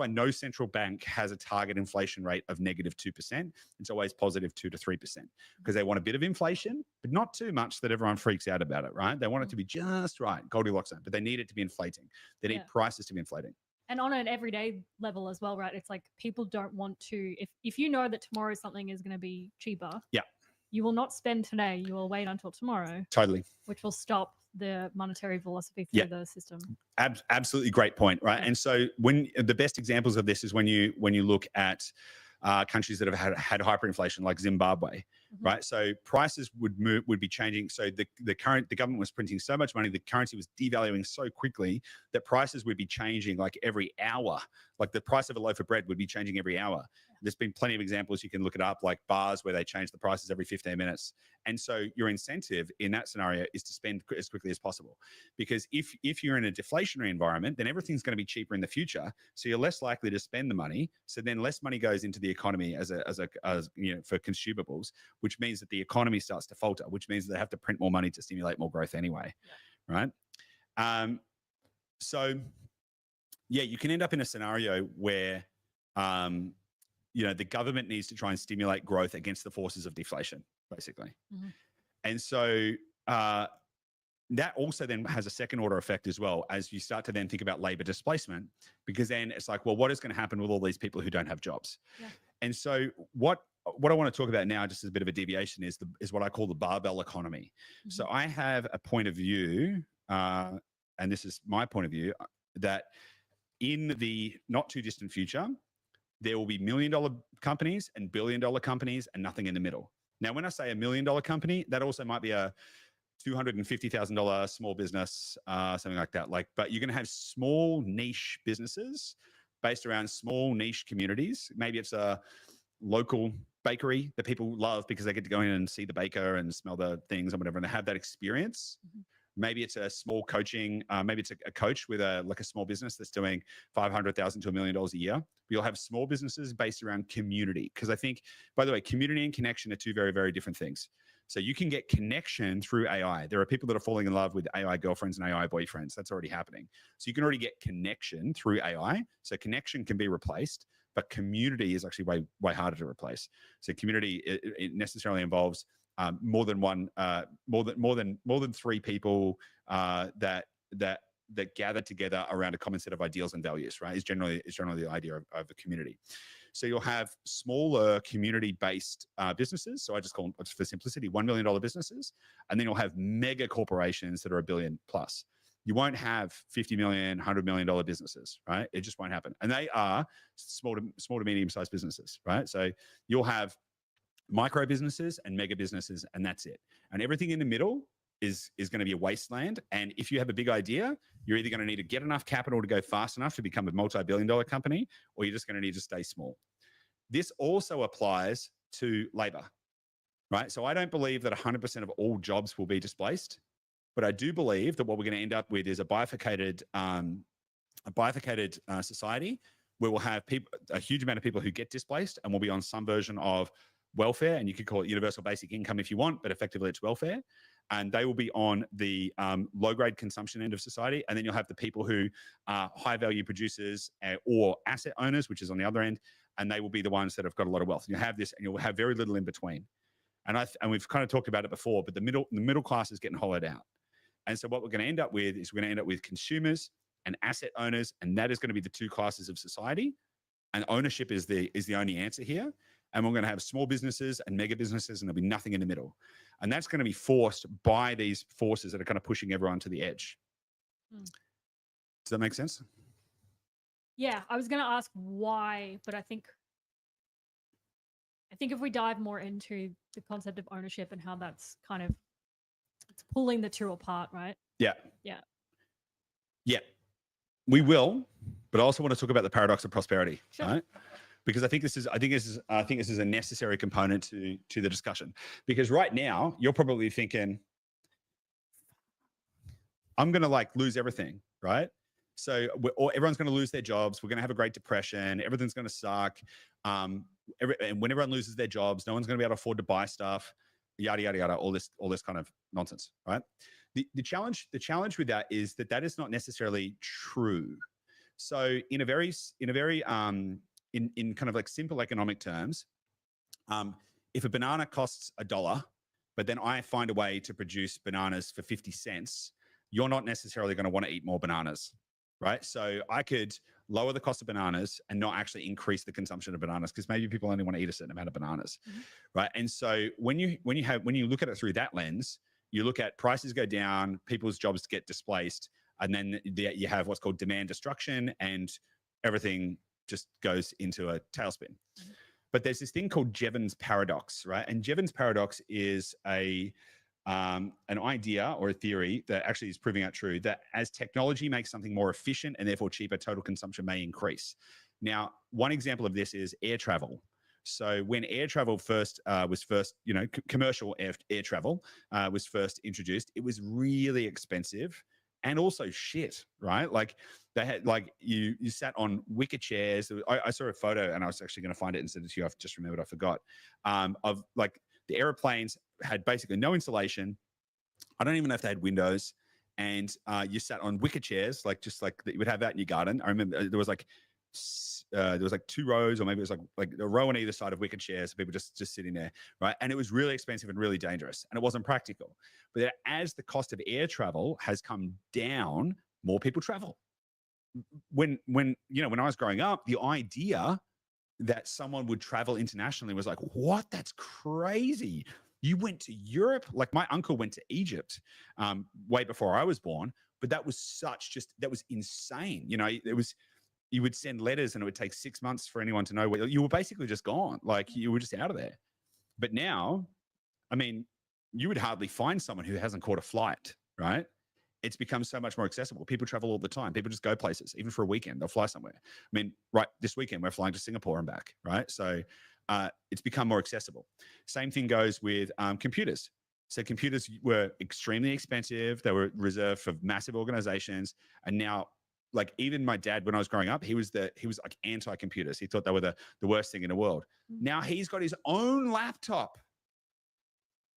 no central bank has a target inflation rate of -2%. It's always positive 2 to 3% because they want a bit of inflation, but not too much that everyone freaks out about it, right? They want it to be just right, Goldilocks zone, but they need it to be inflating. They need prices to be inflating. And on an everyday level as well, right? It's like people don't want to, if you know that tomorrow something is going to be cheaper, you will not spend today. You will wait until tomorrow. Totally. Which will stop the monetary philosophy through the system. Absolutely great point, right? And so when the best examples of this is when you look at countries that have had hyperinflation, like Zimbabwe, right? So prices would be changing. So the government was printing so much money, the currency was devaluing so quickly that prices would be changing like every hour. Like the price of a loaf of bread would be changing every hour. There's been plenty of examples, you can look it up, like bars where they change the prices every 15 minutes. And so your incentive in that scenario is to spend as quickly as possible. Because if you're in a deflationary environment, then everything's going to be cheaper in the future. So you're less likely to spend the money. So then less money goes into the economy as for consumables, which means that the economy starts to falter, which means that they have to print more money to stimulate more growth anyway, right? So yeah, you can end up in a scenario where the government needs to try and stimulate growth against the forces of deflation, basically. And so that also then has a second order effect as well, as you start to then think about labor displacement, because then it's like, well, what is going to happen with all these people who don't have jobs? And so what I want to talk about now, just as a bit of a deviation, is what I call the barbell economy. So I have a point of view, and this is my point of view, that in the not too distant future, there will be $1 million companies and $1 billion companies and nothing in the middle. Now, when I say $1 million company, that also might be a $250,000 small business, something like that. But you're going to have small niche businesses based around small niche communities. Maybe it's a local bakery that people love because they get to go in and see the baker and smell the things or whatever, and they have that experience. Maybe it's a small coaching, maybe it's a coach with a small business that's doing $500,000 to $1 million a year. You'll have small businesses based around community. Because I think, by the way, community and connection are two very, very different things. So you can get connection through AI. There are people that are falling in love with AI girlfriends and AI boyfriends. That's already happening. So you can already get connection through AI. So connection can be replaced, but community is actually way, way harder to replace. So community, it necessarily involves more than three people that gather together around a common set of ideals and values, right? Is generally the idea of a community. So you'll have smaller community-based businesses. So I just call them, for simplicity, $1 million businesses, and then you'll have mega corporations that are $1 billion plus. You won't have 50 million, $100 million businesses, right? It just won't happen. And they are small to medium-sized businesses, right? So you'll have micro businesses and mega businesses, and that's it. And everything in the middle is going to be a wasteland. And if you have a big idea, you're either going to need to get enough capital to go fast enough to become a multi-billion-dollar company, or you're just going to need to stay small. This also applies to labor, right? So I don't believe that 100% of all jobs will be displaced, but I do believe that what we're going to end up with is a bifurcated society where we'll have a huge amount of people who get displaced and will be on some version of welfare, and you could call it universal basic income if you want, but effectively it's welfare. And they will be on the low-grade consumption end of society. And then you'll have the people who are high-value producers or asset owners, which is on the other end, and they will be the ones that have got a lot of wealth. And you'll have this, and you'll have very little in between. And we've kind of talked about it before, but the middle class is getting hollowed out. And so what we're going to end up with is we're going to end up with consumers and asset owners, and that is going to be the two classes of society. And ownership is the only answer here. And we're going to have small businesses and mega businesses, and there'll be nothing in the middle. And that's going to be forced by these forces that are kind of pushing everyone to the edge. Does that make sense? Yeah, I was going to ask why, but I think if we dive more into the concept of ownership and how that's kind of it's pulling the two apart, right? Yeah. Yeah. Yeah. We will, but I also want to talk about the paradox of prosperity, sure. Right? Because I think this is a necessary component to the discussion. Because right now you're probably thinking, I'm going to lose everything, right? So everyone's going to lose their jobs. We're going to have a Great Depression. Everything's going to suck. And when everyone loses their jobs, no one's going to be able to afford to buy stuff. yada yada yada, all this kind of nonsense, right? The challenge with that is that is not necessarily true. So in kind of like simple economic terms, if a banana costs $1, but then I find a way to produce bananas for 50 cents, you're not necessarily going to want to eat more bananas, right? So I could lower the cost of bananas and not actually increase the consumption of bananas, because maybe people only want to eat a certain amount of bananas, right? And so when you look at it through that lens, you look at prices go down, people's jobs get displaced, and then you have what's called demand destruction, and everything just goes into a tailspin. But there's this thing called Jevons paradox, right? And Jevons paradox is an idea or a theory that actually is proving out true, that as technology makes something more efficient and therefore cheaper, total consumption may increase. Now, one example of this is air travel. So when air travel commercial air travel was first introduced, it was really expensive and also shit, right? Like they had, like you sat on wicker chairs. I saw a photo, and I was actually going to find it and send it to you. I've just remembered, I forgot. Of like the airplanes had basically no insulation. I don't even know if they had windows, and you sat on wicker chairs, just like that you would have that in your garden. I remember there was like 2 rows, or maybe it was like a row on either side of wicker chairs, people just sitting there, right? And it was really expensive and really dangerous, and it wasn't practical. But then as the cost of air travel has come down, more people travel. When I was growing up, the idea that someone would travel internationally was like, what? That's crazy. You went to Europe? Like my uncle went to Egypt way before I was born, but that was that was insane. You would send letters and it would take 6 months for anyone to know where you were. Basically just gone. Like you were just out of there. But now, I mean, you would hardly find someone who hasn't caught a flight, right? It's become so much more accessible. People travel all the time. People just go places, even for a weekend. They'll fly somewhere. I mean, right, this weekend we're flying to Singapore and back, right? So it's become more accessible. Same thing goes with computers. So computers were extremely expensive. They were reserved for massive organizations. And now, like even my dad, when I was growing up, he was like anti-computers. He thought they were the worst thing in the world. Now he's got his own laptop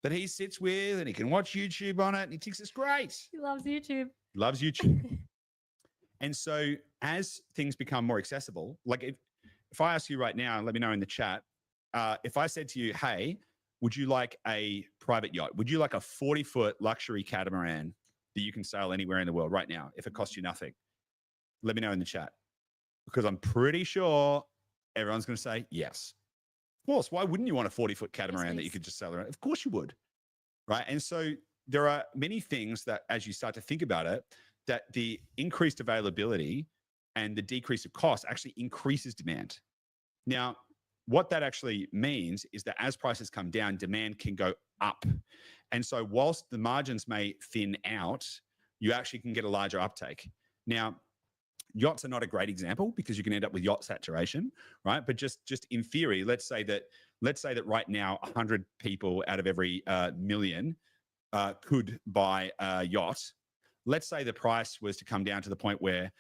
that he sits with, and he can watch YouTube on it, and he thinks it's great. He loves YouTube. Loves YouTube. And so as things become more accessible, like if I ask you right now, and let me know in the chat, if I said to you, hey, would you like a private yacht? Would you like a 40-foot luxury catamaran that you can sail anywhere in the world right now if it costs you nothing? Let me know in the chat, because I'm pretty sure everyone's going to say yes. Of course, why wouldn't you want a 40-foot catamaran that you could just sail around? Of course you would, right? And so there are many things that, as you start to think about it, that the increased availability and the decrease of cost actually increases demand. Now, what that actually means is that as prices come down, demand can go up. And so whilst the margins may thin out, you actually can get a larger uptake. Now, yachts are not a great example because you can end up with yacht saturation, right? But just in theory, let's say that right now 100 people out of every million could buy a yacht. Let's say the price was to come down to the point where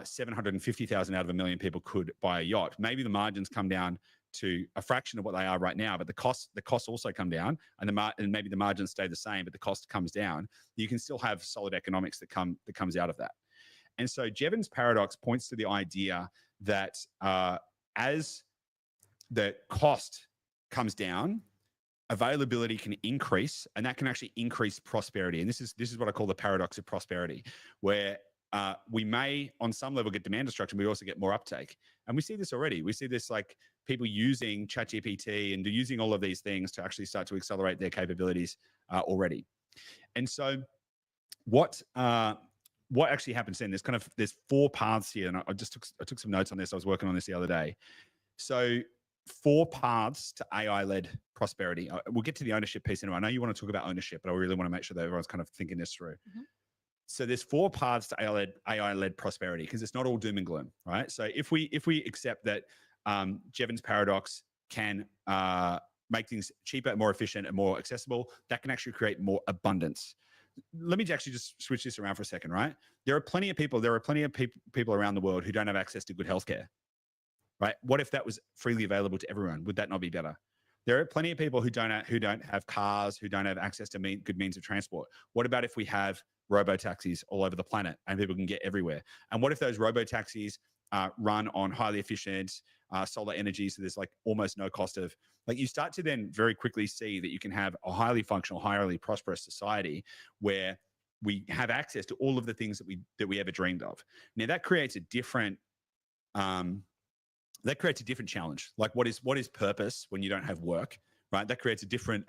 750,000 out of a million people could buy a yacht. Maybe the margins come down to a fraction of what they are right now, but the costs also come down, and maybe the margins stay the same, but the cost comes down. You can still have solid economics that comes out of that. And so Jevons paradox points to the idea that as the cost comes down, availability can increase, and that can actually increase prosperity. And this is what I call the paradox of prosperity, where we may, on some level, get demand destruction, but we also get more uptake. And we see this already. We see this like people using ChatGPT and using all of these things to actually start to accelerate their capabilities already. And so what actually happens then? There's 4 paths here, and I took some notes on this. I was working on this the other day. So 4 paths to AI-led prosperity. We'll get to the ownership piece anyway. I know you want to talk about ownership, but I really want to make sure that everyone's kind of thinking this through. Mm-hmm. So there's 4 paths to AI-led prosperity, because it's not all doom and gloom, right? So if we accept that Jevons paradox can make things cheaper, more efficient, and more accessible, that can actually create more abundance. Let me actually just switch this around for a second, right? There are plenty of people around the world who don't have access to good healthcare, right? What if that was freely available to everyone? Would that not be better? There are plenty of people who don't have cars, who don't have access to good means of transport. What about if we have robo taxis all over the planet and people can get everywhere? And what if those robo taxis run on highly efficient solar energy? So there's like almost no cost of, like, you start to then very quickly see that you can have a highly functional, highly prosperous society where we have access to all of the things that we ever dreamed of. Now that creates a different challenge. Like, what is purpose when you don't have work, right? That creates a different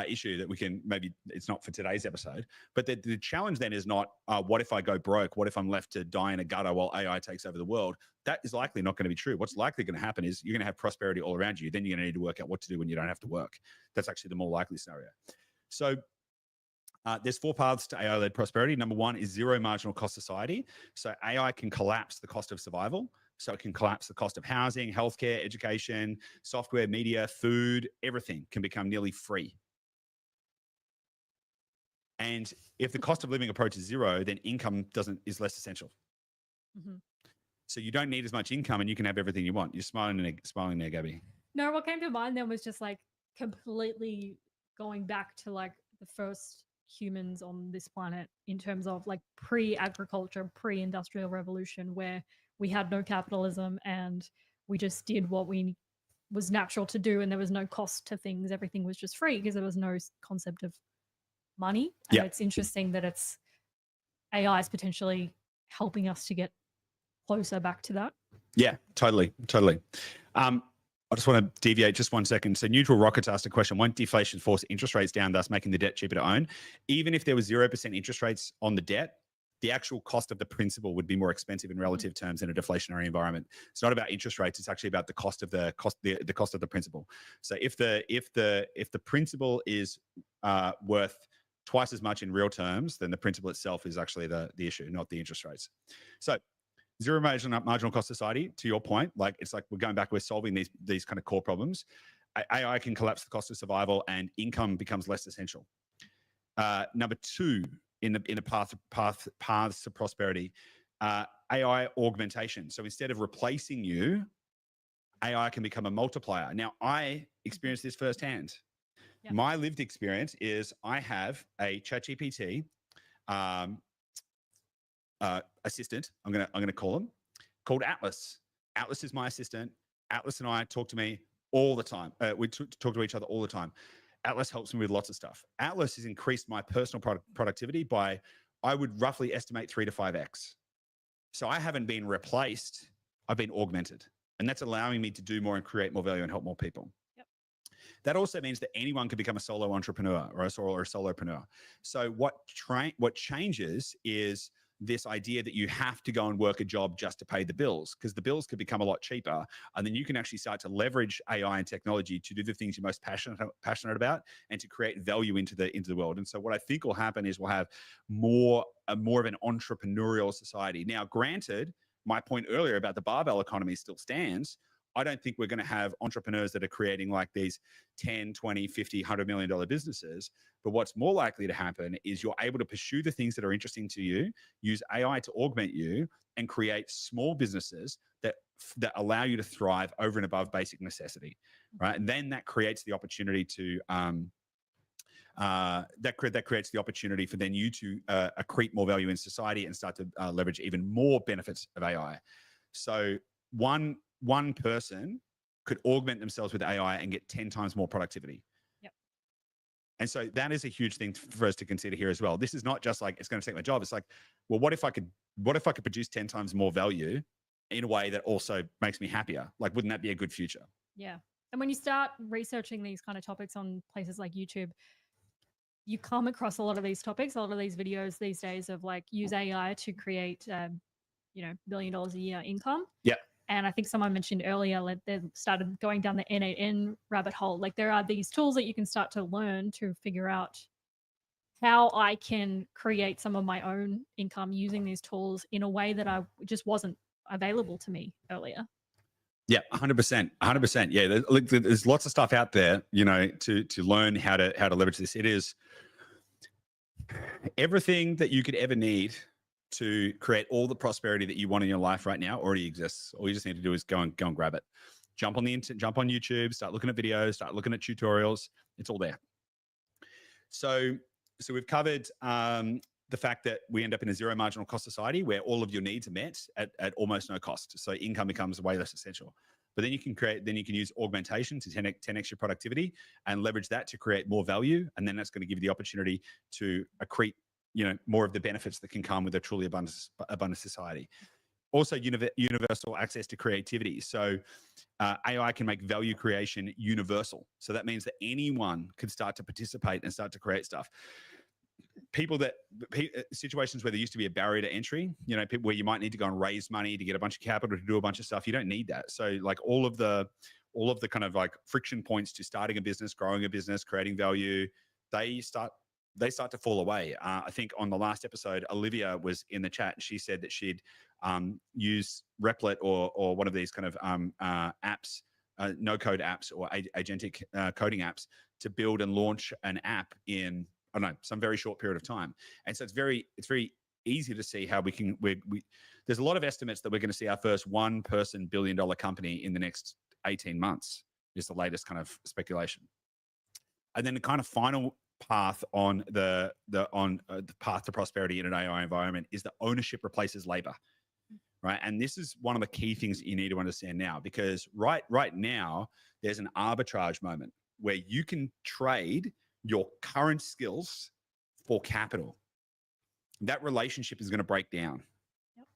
issue that we can, maybe it's not for today's episode, but the challenge then is not what if I go broke? What if I'm left to die in a gutter while AI takes over the world? That is likely not going to be true. What's likely going to happen is you're going to have prosperity all around you. Then you're going to need to work out what to do when you don't have to work. That's actually the more likely scenario. So there's 4 paths to AI-led prosperity. Number 1 is zero marginal cost society. So AI can collapse the cost of survival. So it can collapse the cost of housing, healthcare, education, software, media, food, everything can become nearly free. And if the cost of living approaches zero, then income is less essential. Mm-hmm. So you don't need as much income and you can have everything you want. You're smiling there, Gabby. No, what came to mind then was just like completely going back to like the first humans on this planet in terms of like pre-agriculture, pre-industrial revolution, where we had no capitalism and we just did what was natural to do, and there was no cost to things. Everything was just free because there was no concept of money. And It's interesting that AI is potentially helping us to get closer back to that. Yeah, totally. I just want to deviate just 1 second. So Neutral Rockets asked a question: won't deflation force interest rates down, thus making the debt cheaper to own? Even if there was 0% interest rates on the debt, the actual cost of the principal would be more expensive in relative terms in a deflationary environment. It's not about interest rates; it's actually about the cost of the principal. So if the principal is worth twice as much in real terms, then the principal itself is actually the issue, not the interest rates. So zero marginal cost society, to your point, like it's like we're solving these kind of core problems. AI can collapse the cost of survival and income becomes less essential. Number 2 in the paths to prosperity, AI augmentation. So instead of replacing you, AI can become a multiplier. Now, I experienced this firsthand. Yep. My lived experience is I have a ChatGPT assistant, I'm gonna call him, called Atlas. Atlas is my assistant. Atlas and I talk to me all the time. We talk to each other all the time. Atlas helps me with lots of stuff. Atlas has increased my personal productivity by, I would roughly estimate 3 to 5x. So I haven't been replaced, I've been augmented. And that's allowing me to do more and create more value and help more people. Yep. That also means that anyone can become a solo entrepreneur or a solopreneur. So what changes is this idea that you have to go and work a job just to pay the bills, because the bills could become a lot cheaper. And then you can actually start to leverage AI and technology to do the things you're most passionate about and to create value into the world. And so what I think will happen is we'll have more of an entrepreneurial society. Now, granted, my point earlier about the barbell economy still stands. I don't think we're going to have entrepreneurs that are creating like these 10, 20, 50, $100 million businesses. But what's more likely to happen is you're able to pursue the things that are interesting to you, use AI to augment you, and create small businesses that allow you to thrive over and above basic necessity, right? And then that creates the opportunity to that creates the opportunity for then you to accrete more value in society and start to leverage even more benefits of AI. So one person could augment themselves with AI and get 10 times more productivity. Yep. And so that is a huge thing for us to consider here as well. This is not just like, it's going to take my job. It's like, well, what if I could produce 10 times more value in a way that also makes me happier? Like, wouldn't that be a good future? Yeah. And when you start researching these kind of topics on places like YouTube, you come across a lot of these topics, a lot of these videos these days of like, use AI to create, $1 billion a year income. Yeah. And I think someone mentioned earlier, like they started going down the N8N rabbit hole. Like there are these tools that you can start to learn to figure out how I can create some of my own income using these tools in a way that I just wasn't available to me earlier. Yeah, 100%. 100%. Yeah, there's lots of stuff out there, to learn how to leverage this. It is everything that you could ever need to create all the prosperity that you want in your life right now already exists. All you just need to do is go and grab it. Jump on YouTube, start looking at videos, start looking at tutorials. It's all there. So we've covered the fact that we end up in a zero marginal cost society where all of your needs are met at almost no cost. So income becomes way less essential. But then you can use augmentation to 10x your productivity and leverage that to create more value. And then that's going to give you the opportunity to accrete, more of the benefits that can come with a truly abundant society. Also, universal access to creativity. So AI can make value creation universal. So that means that anyone can start to participate and start to create stuff. Situations where there used to be a barrier to entry, people where you might need to go and raise money to get a bunch of capital to do a bunch of stuff, you don't need that. So like all of the kind of like friction points to starting a business, growing a business, creating value, they start to fall away. I think on the last episode, Olivia was in the chat. She said that she'd use Replit or one of these kind of apps, no-code apps or agentic coding apps to build and launch an app in, I don't know, some very short period of time. And so it's very easy to see how we can. There's a lot of estimates that we're going to see our first one-person billion-dollar company in the next 18 months. Is the latest kind of speculation. And then the kind of final path on the path to prosperity in an AI environment is that ownership replaces labor, right? And this is one of the key things that you need to understand now, because right now there's an arbitrage moment where you can trade your current skills for capital. That relationship is going to break down. Yep.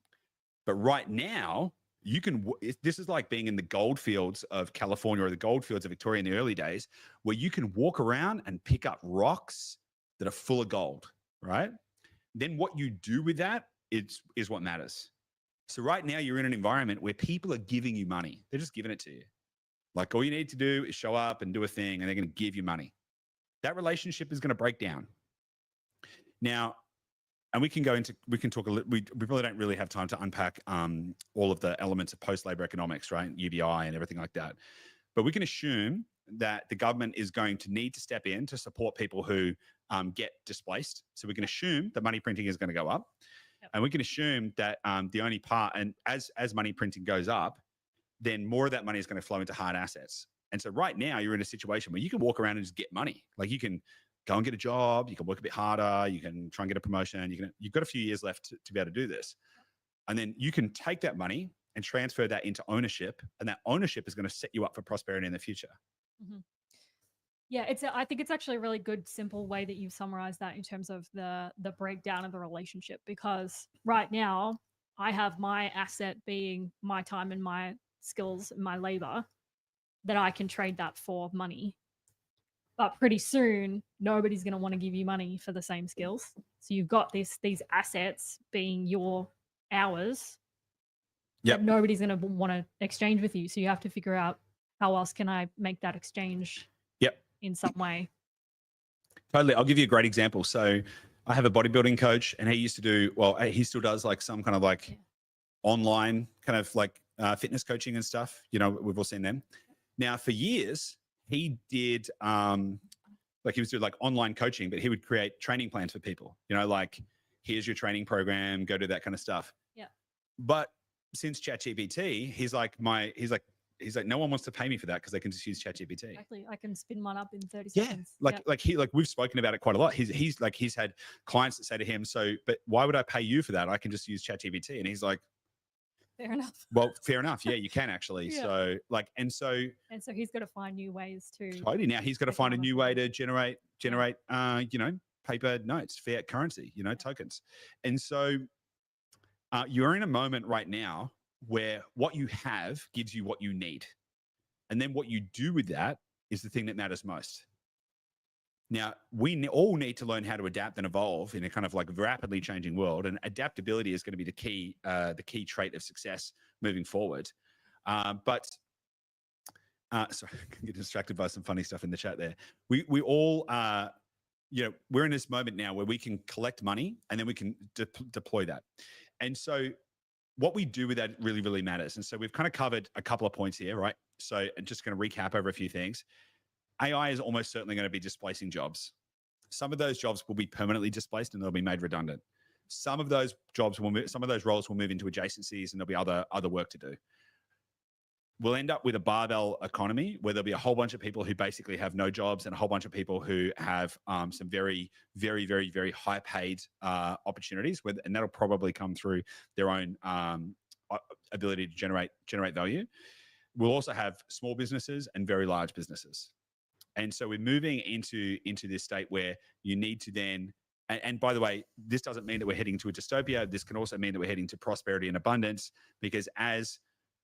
But right now, this is like being in the gold fields of California or the gold fields of Victoria in the early days, where you can walk around and pick up rocks that are full of gold, right? Then what you do with that is what matters. So right now you're in an environment where people are giving you money. They're just giving it to you. Like all you need to do is show up and do a thing and they're going to give you money. That relationship is going to break down. Now, and we can talk a little, we really don't really have time to unpack all of the elements of post-labor economics, right? UBI and everything like that. But we can assume that the government is going to need to step in to support people who get displaced. So we can assume that money printing is going to go up. Yep. And we can assume that the only part, and as money printing goes up, then more of that money is going to flow into hard assets. And so right now you're in a situation where you can walk around and just get money. Like you can go and get a job, you can work a bit harder, you can try and get a promotion, you've got a few years left to be able to do this. And then you can take that money and transfer that into ownership, and that ownership is going to set you up for prosperity in the future. Mm-hmm. Yeah, I think it's actually a really good, simple way that you've summarized that in terms of the breakdown of the relationship, because right now I have my asset being my time and my skills and my labor that I can trade that for money. But pretty soon, nobody's going to want to give you money for the same skills. So you've got these assets being your hours that nobody's going to want to exchange with you. So you have to figure out, how else can I make that exchange in some way? Totally. I'll give you a great example. So I have a bodybuilding coach, and he used to do, he still does like some kind of like online kind of like fitness coaching and stuff. We've all seen them. Now, for years, he did he was doing like online coaching, but he would create training plans for people, like here's your training program, go do that kind of stuff. Yeah. But since ChatGPT, he's like, no one wants to pay me for that because they can just use ChatGPT. Exactly. I can spin one up in 30 seconds. We've spoken about it quite a lot. He's had clients that say to him, but why would I pay you for that? I can just use ChatGPT. And he's like, fair enough. Well, fair enough. Yeah, you can actually. Yeah. So he's got to find new ways to. Totally. Now he's got to find a new way to generate, paper notes, fiat currency, tokens. And so you're in a moment right now where what you have gives you what you need. And then what you do with that is the thing that matters most. Now, we all need to learn how to adapt and evolve in a kind of like rapidly changing world, and adaptability is going to be the key trait of success moving forward. Sorry, I can get distracted by some funny stuff in the chat there. We all, we're in this moment now where we can collect money and then we can deploy that. And so what we do with that really, really matters. And so we've kind of covered a couple of points here, right? So I'm just going to recap over a few things. AI is almost certainly going to be displacing jobs. Some of those jobs will be permanently displaced and they'll be made redundant. Some of those roles will move into adjacencies and there'll be other work to do. we'll end up with a barbell economy where there'll be a whole bunch of people who basically have no jobs and a whole bunch of people who have some very, very, very, very high paid opportunities, and that'll probably come through their own ability to generate value. We'll also have small businesses and very large businesses. And so we're moving into this state where you need to then, and by the way, this doesn't mean that we're heading to a dystopia. This can also mean that we're heading to prosperity and abundance, because as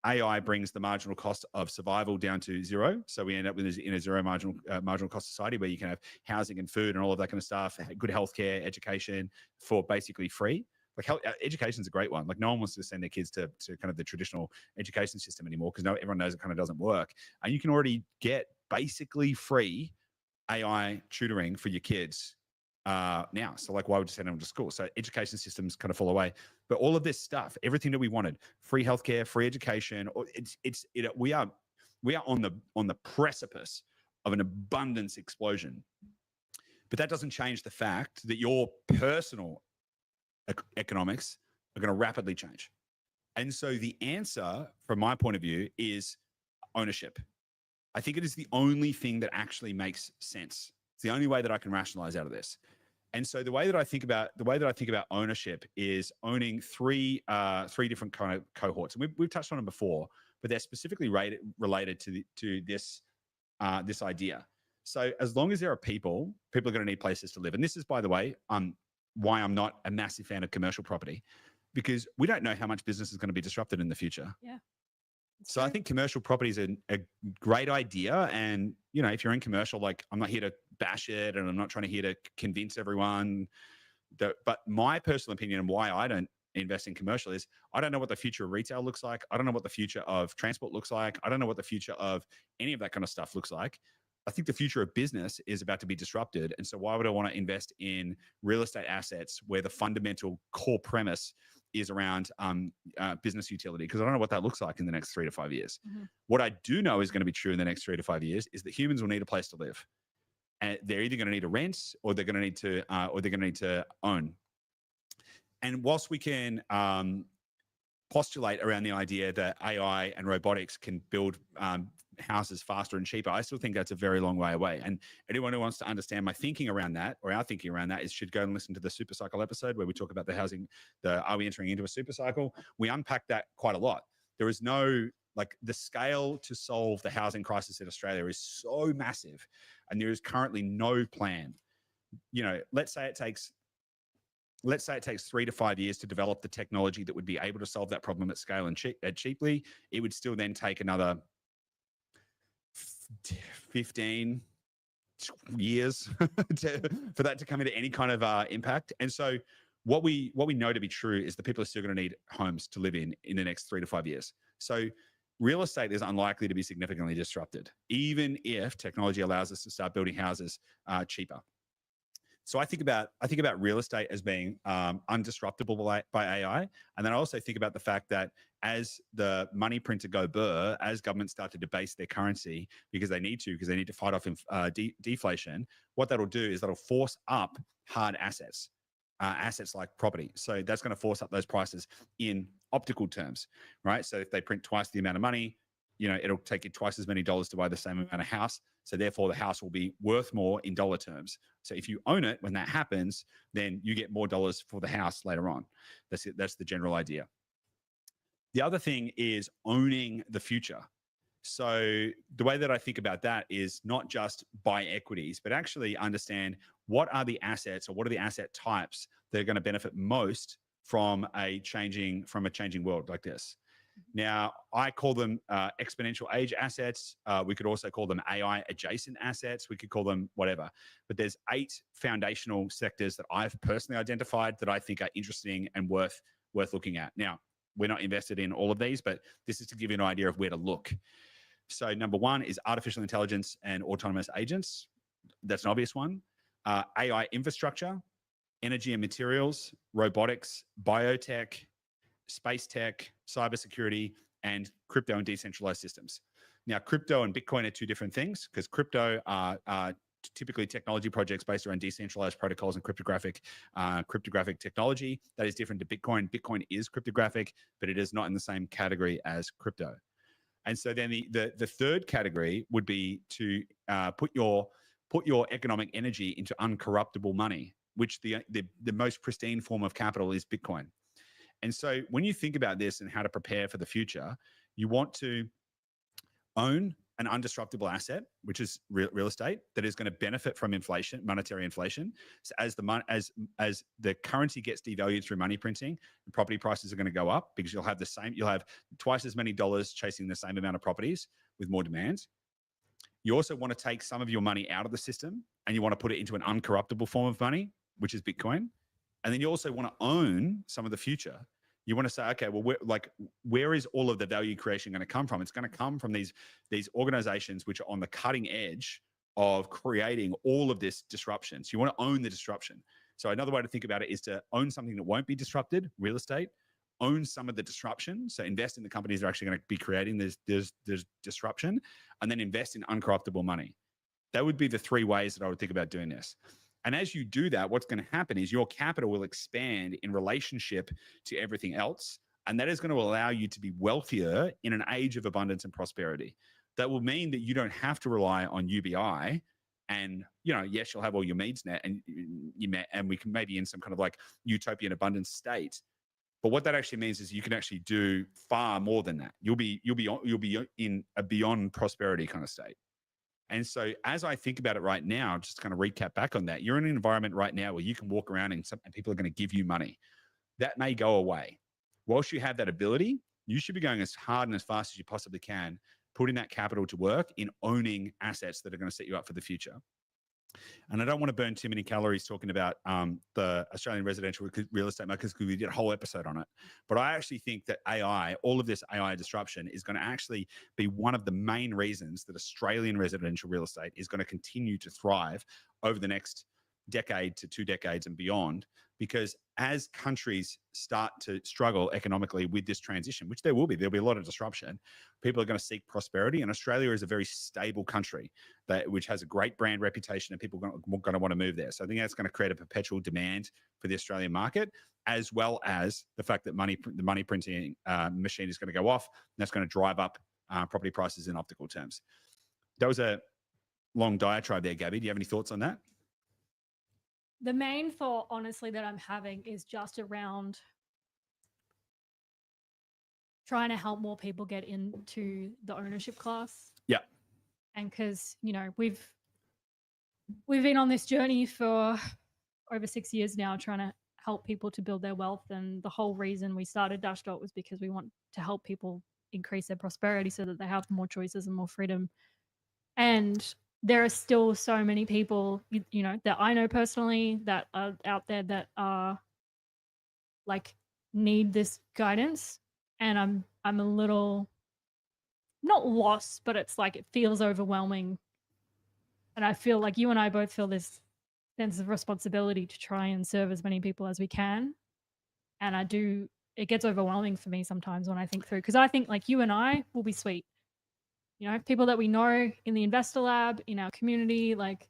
AI brings the marginal cost of survival down to zero, so we end up with in a zero marginal cost society where you can have housing and food and all of that kind of stuff, good healthcare, education for basically free. Like education is a great one. Like no one wants to send their kids to kind of the traditional education system anymore because everyone knows it kind of doesn't work. And you can already get basically free AI tutoring for your kids now. So like, why would you send them to school? So education systems kind of fall away. But all of this stuff, everything that we wanted, free healthcare, free education, we are on the precipice of an abundance explosion. But that doesn't change the fact that your personal economics are going to rapidly change. And so the answer, from my point of view, is ownership. I think it is the only thing that actually makes sense. It's the only way that I can rationalize out of this. And so the way that I think about ownership is owning three different kind of cohorts. And we've touched on them before, but they're specifically related to this idea. So as long as there are people are going to need places to live. And this is, by the way, why I'm not a massive fan of commercial property, because we don't know how much business is going to be disrupted in the future. Yeah. So I think commercial property is a great idea. And, if you're in commercial, like I'm not here to bash it and I'm not trying to convince everyone but my personal opinion and why I don't invest in commercial is I don't know what the future of retail looks like. I don't know what the future of transport looks like. I don't know what the future of any of that kind of stuff looks like. I think the future of business is about to be disrupted. And so why would I want to invest in real estate assets where the fundamental core premise is around business utility? Because I don't know what that looks like in the next 3 to 5 years. Mm-hmm. What I do know is going to be true in the next 3 to 5 years is that humans will need a place to live. And they're either going to need to rent or they're going to need to own. And whilst we can postulate around the idea that AI and robotics can build houses faster and cheaper, I still think that's a very long way away. And anyone who wants to understand my thinking around that, or our thinking around that, should go and listen to the super cycle episode where we talk about are we entering into a super cycle? We unpack that quite a lot. There is no, the scale to solve the housing crisis in Australia is so massive, and there is currently no plan. Let's say it takes 3 to 5 years to develop the technology that would be able to solve that problem at scale and cheaply. It would still then take another 15 years for that to come into any kind of impact. And so what we know to be true is that people are still going to need homes to live in the next 3 to 5 years. So real estate is unlikely to be significantly disrupted, even if technology allows us to start building houses cheaper. So I think about real estate as being undisruptible by AI. And then I also think about the fact that as the money printer go burr, as governments start to debase their currency because they need to fight off deflation, what that'll do is that'll force up hard assets like property. So that's going to force up those prices in optical terms, right? So if they print twice the amount of money, it'll take you twice as many dollars to buy the same amount of house. So therefore the house will be worth more in dollar terms. So if you own it, when that happens, then you get more dollars for the house later on. That's it. That's the general idea. The other thing is owning the future. So the way that I think about that is not just buy equities, but actually understand what are the assets or what are the asset types that are going to benefit most from a changing world like this. Now, I call them exponential age assets. We could also call them AI adjacent assets. We could call them whatever. But there's 8 foundational sectors that I've personally identified that I think are interesting and worth looking at. Now, we're not invested in all of these, but this is to give you an idea of where to look. So number 1 is artificial intelligence and autonomous agents. That's an obvious one. AI infrastructure, energy and materials, robotics, biotech, space tech, cybersecurity, and crypto and decentralized systems. Now, crypto and Bitcoin are 2 different things, because crypto are typically technology projects based around decentralized protocols and cryptographic technology. That is different to Bitcoin. Bitcoin is cryptographic, but it is not in the same category as crypto. And so then the third category would be to put your economic energy into uncorruptible money, which the most pristine form of capital is Bitcoin. And so when you think about this and how to prepare for the future, you want to own an undisruptible asset, which is real estate, that is going to benefit from inflation, monetary inflation. So as the currency gets devalued through money printing, the property prices are going to go up because you'll have twice as many dollars chasing the same amount of properties with more demand. You also want to take some of your money out of the system and you want to put it into an uncorruptible form of money, which is Bitcoin. And then you also want to own some of the future. You want to say, okay, well, where is all of the value creation going to come from? It's going to come from these organizations which are on the cutting edge of creating all of this disruption. So you want to own the disruption. So another way to think about it is to own something that won't be disrupted, real estate, own some of the disruption. So invest in the companies that are actually going to be creating this disruption, and then invest in uncorruptible money. That would be the three ways that I would think about doing this. And as you do that, what's going to happen is your capital will expand in relationship to everything else. And that is going to allow you to be wealthier in an age of abundance and prosperity. That will mean that you don't have to rely on UBI. And, yes, you'll have all your needs met and we can maybe in some kind of like utopian abundance state. But what that actually means is you can actually do far more than that. You'll be in a beyond prosperity kind of state. And so as I think about it right now, just to kind of recap back on that, you're in an environment right now where you can walk around and people are going to give you money. That may go away. Whilst you have that ability, you should be going as hard and as fast as you possibly can, putting that capital to work in owning assets that are going to set you up for the future. And I don't want to burn too many calories talking about the Australian residential real estate market because we did a whole episode on it. But I actually think that all of this AI disruption is going to actually be one of the main reasons that Australian residential real estate is going to continue to thrive over the next decade to 2 decades and beyond. Because as countries start to struggle economically with this transition, which there'll be a lot of disruption, people are going to seek prosperity. And Australia is a very stable country which has a great brand reputation and people are going to want to move there. So I think that's going to create a perpetual demand for the Australian market, as well as the fact that the money printing machine is going to go off. And that's going to drive up property prices in optical terms. That was a long diatribe there, Gabby. Do you have any thoughts on that? The main thought, honestly, that I'm having is just around trying to help more people get into the ownership class. Yeah. And because, we've been on this journey for over 6 years now, trying to help people to build their wealth. And the whole reason we started Dashdot was because we want to help people increase their prosperity so that they have more choices and more freedom. And there are still so many people, that I know personally that are out there that are like need this guidance. And I'm a little not lost, but it's like it feels overwhelming. And I feel like you and I both feel this sense of responsibility to try and serve as many people as we can. And it gets overwhelming for me sometimes when I think through, because I think like you and I will be sweet. People that we know in the Investor Lab, in our community, like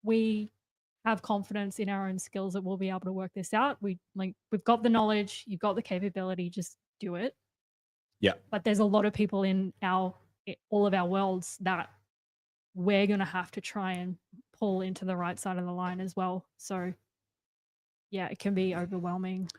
we have confidence in our own skills that we'll be able to work this out. We've got the knowledge, you've got the capability, just do it. Yeah. But there's a lot of people in all of our worlds that we're going to have to try and pull into the right side of the line as well. So yeah, it can be overwhelming.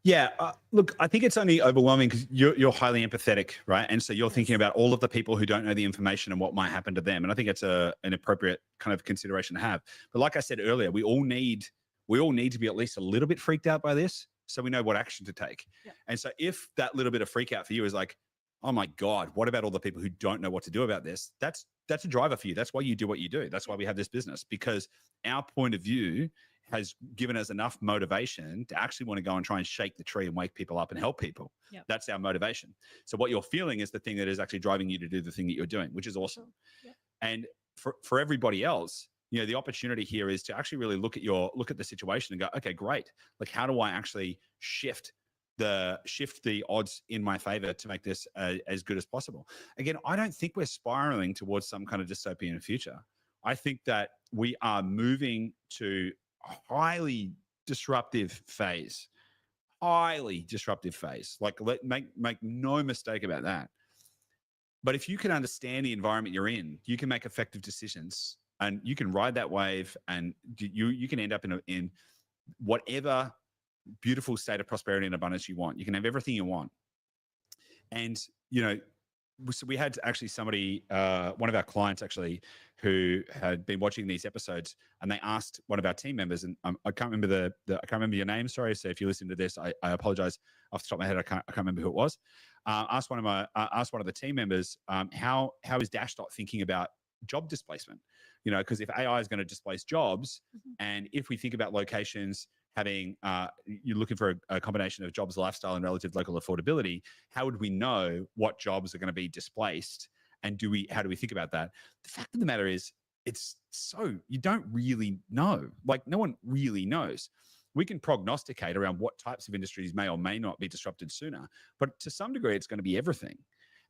Yeah, look, I think it's only overwhelming because you're highly empathetic, right? And so you're thinking about all of the people who don't know the information and what might happen to them. And I think it's an appropriate kind of consideration to have. But like I said earlier, we all need to be at least a little bit freaked out by this, so we know what action to take. Yeah. And so if that little bit of freak out for you is like, oh my God, what about all the people who don't know what to do about this? That's a driver for you. That's why you do what you do. That's why we have this business, because our point of view has given us enough motivation to actually want to go and try and shake the tree and wake people up and help people. Yep. That's our motivation. So what you're feeling is the thing that is actually driving you to do the thing that you're doing, which is awesome. Yep. And for everybody else, the opportunity here is to actually really look at the situation and go, okay, great. Like, how do I actually shift the odds in my favor to make this as good as possible? Again, I don't think we're spiraling towards some kind of dystopian future. I think that we are moving to highly disruptive phase. Like, make no mistake about that. But if you can understand the environment you're in, you can make effective decisions, and you can ride that wave, and you can end up in whatever beautiful state of prosperity and abundance you want. You can have everything you want. And, so we had actually somebody, one of our clients actually, who had been watching these episodes, and they asked one of our team members, and I can't remember I can't remember your name. Sorry. So if you listen to this, I apologize. Off the top of my head, I can't remember who it was. Asked one of the team members, how is Dashdot thinking about job displacement? Because if AI is going to displace jobs, and if we think about locations having, you're looking for a combination of jobs, lifestyle, and relative local affordability, how would we know what jobs are going to be displaced? And how do we think about that? The fact of the matter is, you don't really know. Like, no one really knows. We can prognosticate around what types of industries may or may not be disrupted sooner, but to some degree, it's going to be everything.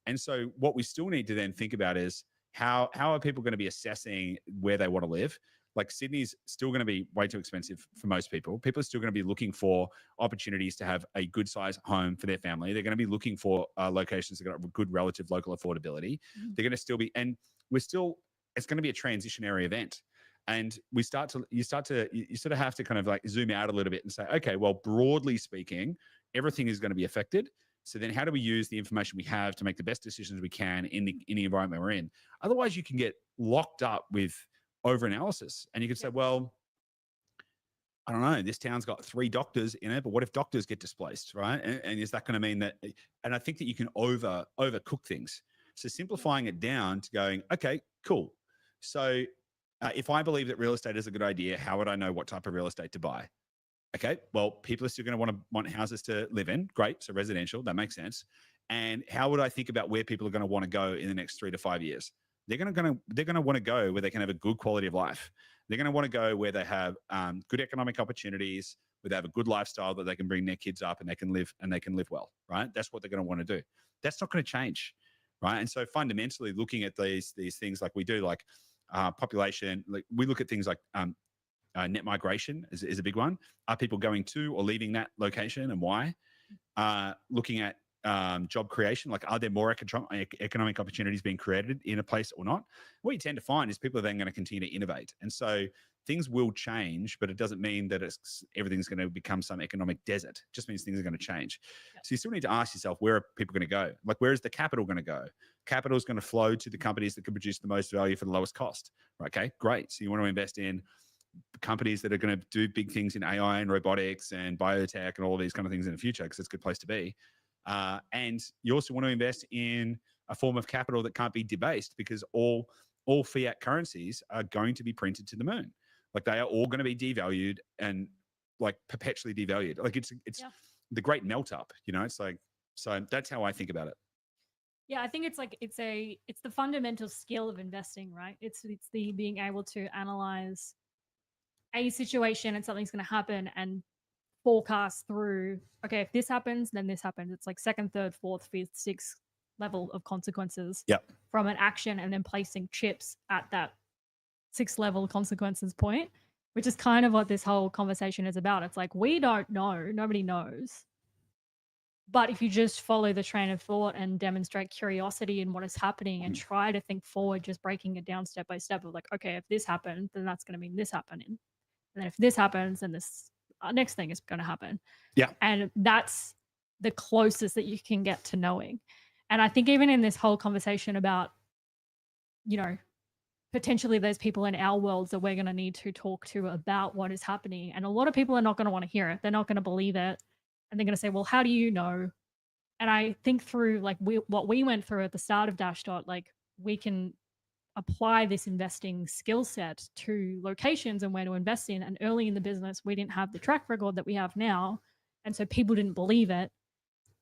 And so what we still need to then think about is how are people going to be assessing where they want to live? Like, Sydney's still going to be way too expensive for most people. People are still going to be looking for opportunities to have a good size home for their family. They're going to be looking for locations that got good relative local affordability. They're going to still be, and it's going to be a transitionary event. And you sort of have to kind of like zoom out a little bit and say, okay, well, broadly speaking, everything is going to be affected. So then how do we use the information we have to make the best decisions we can in the environment we're in? Otherwise, you can get locked up with over-analysis. And you could say, well, I don't know, this town's got 3 doctors in it, but what if doctors get displaced, right? And is that going to mean that? And I think that you can overcook things. So simplifying it down to going, okay, cool. So if I believe that real estate is a good idea, how would I know what type of real estate to buy? Okay, well, people are still going to want houses to live in. Great, so residential, that makes sense. And how would I think about where people are going to want to go in the next 3 to 5 years? They're going to want to go where they can have a good quality of life. They're going to want to go where they have good economic opportunities, where they have a good lifestyle that they can bring their kids up and they can live well, right? That's what they're going to want to do. That's not going to change, right? And so fundamentally, looking at these things like we do, like population, like we look at things like net migration is a big one. Are people going to or leaving that location, and why? Looking at job creation, like are there more economic opportunities being created in a place or not? What you tend to find is people are then going to continue to innovate. And so things will change, but it doesn't mean that everything's going to become some economic desert. It just means things are going to change. Yep. So you still need to ask yourself, where are people going to go? Like, where is the capital going to go? Capital is going to flow to the companies that can produce the most value for the lowest cost. Okay, great. So you want to invest in companies that are going to do big things in AI and robotics and biotech and all of these kind of things in the future, because it's a good place to be. And you also want to invest in a form of capital that can't be debased, because all fiat currencies are going to be printed to the moon. Like, they are all going to be devalued and like perpetually devalued. Like it's the great melt up, it's like, so that's how I think about it. Yeah, I think it's like it's the fundamental skill of investing, right? It's the being able to analyze a situation and something's going to happen and forecast through, okay, if this happens, then this happens. It's like 2nd, 3rd, 4th, 5th, 6th level of consequences from an action, and then placing chips at that 6th level consequences point, which is kind of what this whole conversation is about. It's like, we don't know, nobody knows. But if you just follow the train of thought and demonstrate curiosity in what is happening and try to think forward, just breaking it down step by step of like, okay, if this happened, then that's going to mean this happening. And then if this happens, then this next thing is going to happen. Yeah. And that's the closest that you can get to knowing. And I think even in this whole conversation about, potentially there's people in our worlds that we're going to need to talk to about what is happening. And a lot of people are not going to want to hear it. They're not going to believe it. And they're going to say, well, how do you know? And I think through like what we went through at the start of Dashdot, like we can apply this investing skill set to locations and where to invest in. And early in the business, we didn't have the track record that we have now. And so people didn't believe it.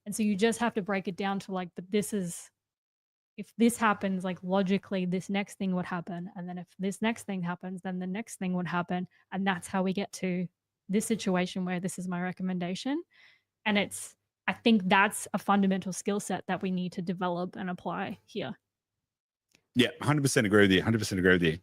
And so you just have to break it down to like, but if this happens, like logically, this next thing would happen. And then if this next thing happens, then the next thing would happen. And that's how we get to this situation where this is my recommendation. And I think that's a fundamental skill set that we need to develop and apply here. Yeah, 100% agree with you. 100% agree with you.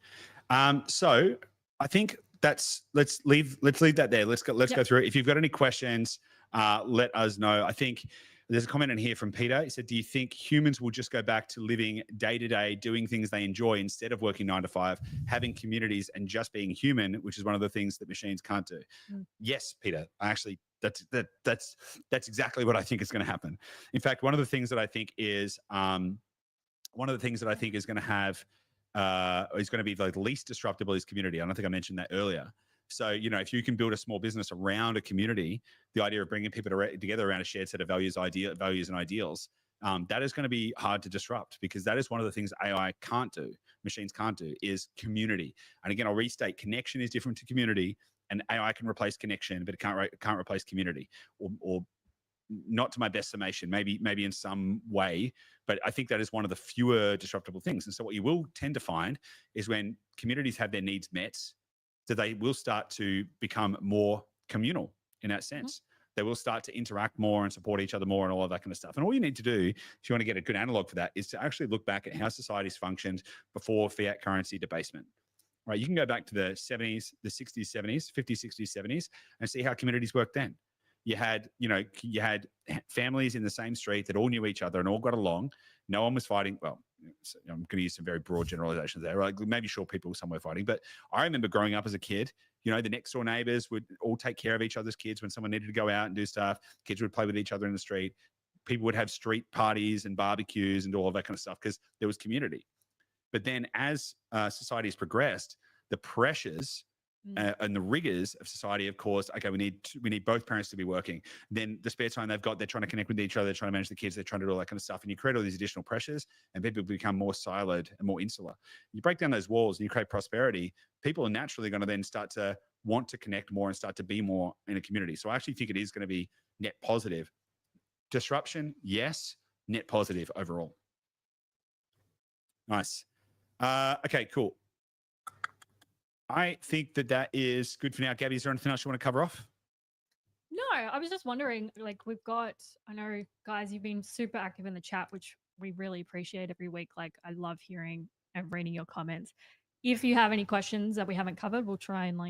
So I think let's leave that there. Let's go through it. If you've got any questions, let us know. I think There's a comment in here from Peter. He said, do you think humans will just go back to living day to day, doing things they enjoy instead of working 9 to 5, having communities and just being human, which is one of the things that machines can't do? Yes, Peter. Actually, that's exactly what I think is going to happen. In fact, one of the things that I think is going to have is going to be the least disruptible is community. I don't think I mentioned that earlier. So, if you can build a small business around a community, the idea of bringing people together around a shared set of values and ideals, that is going to be hard to disrupt, because that is one of the things AI can't do, machines can't do, is community. And again, I'll restate, connection is different to community, and AI can replace connection, but it can't replace community, or not to my best summation, maybe in some way, but I think that is one of the fewer disruptible things. And so what you will tend to find is when communities have their needs met, that they will start to become more communal in that sense. They will start to interact more and support each other more and all of that kind of stuff. And all you need to do, if you want to get a good analog for that, is to actually look back at how societies functioned before fiat currency debasement. Right? You can go back to the 70s, the 60s, 70s, 50s, 60s, 70s, and see how communities worked then. You had families in the same street that all knew each other and all got along. No one was fighting. Well, I'm going to use some very broad generalizations there. Right? Maybe sure people somewhere fighting, but I remember growing up as a kid, the next door neighbors would all take care of each other's kids when someone needed to go out and do stuff. Kids would play with each other in the street. People would have street parties and barbecues and all of that kind of stuff because there was community. But then as society has progressed, the pressures and the rigors of society, of course, okay, we need both parents to be working. Then the spare time they've got, they're trying to connect with each other, they're trying to manage the kids, they're trying to do all that kind of stuff. And you create all these additional pressures and people become more siloed and more insular. You break down those walls and you create prosperity, people are naturally going to then start to want to connect more and start to be more in a community. So I actually think it is going to be net positive. Disruption, yes. Net positive overall. Nice. Okay, cool. I think that is good for now. Gabby, is there anything else you want to cover off? No, I was just wondering, I know, guys, you've been super active in the chat, which we really appreciate every week. I love hearing and reading your comments. If you have any questions that we haven't covered, we'll try and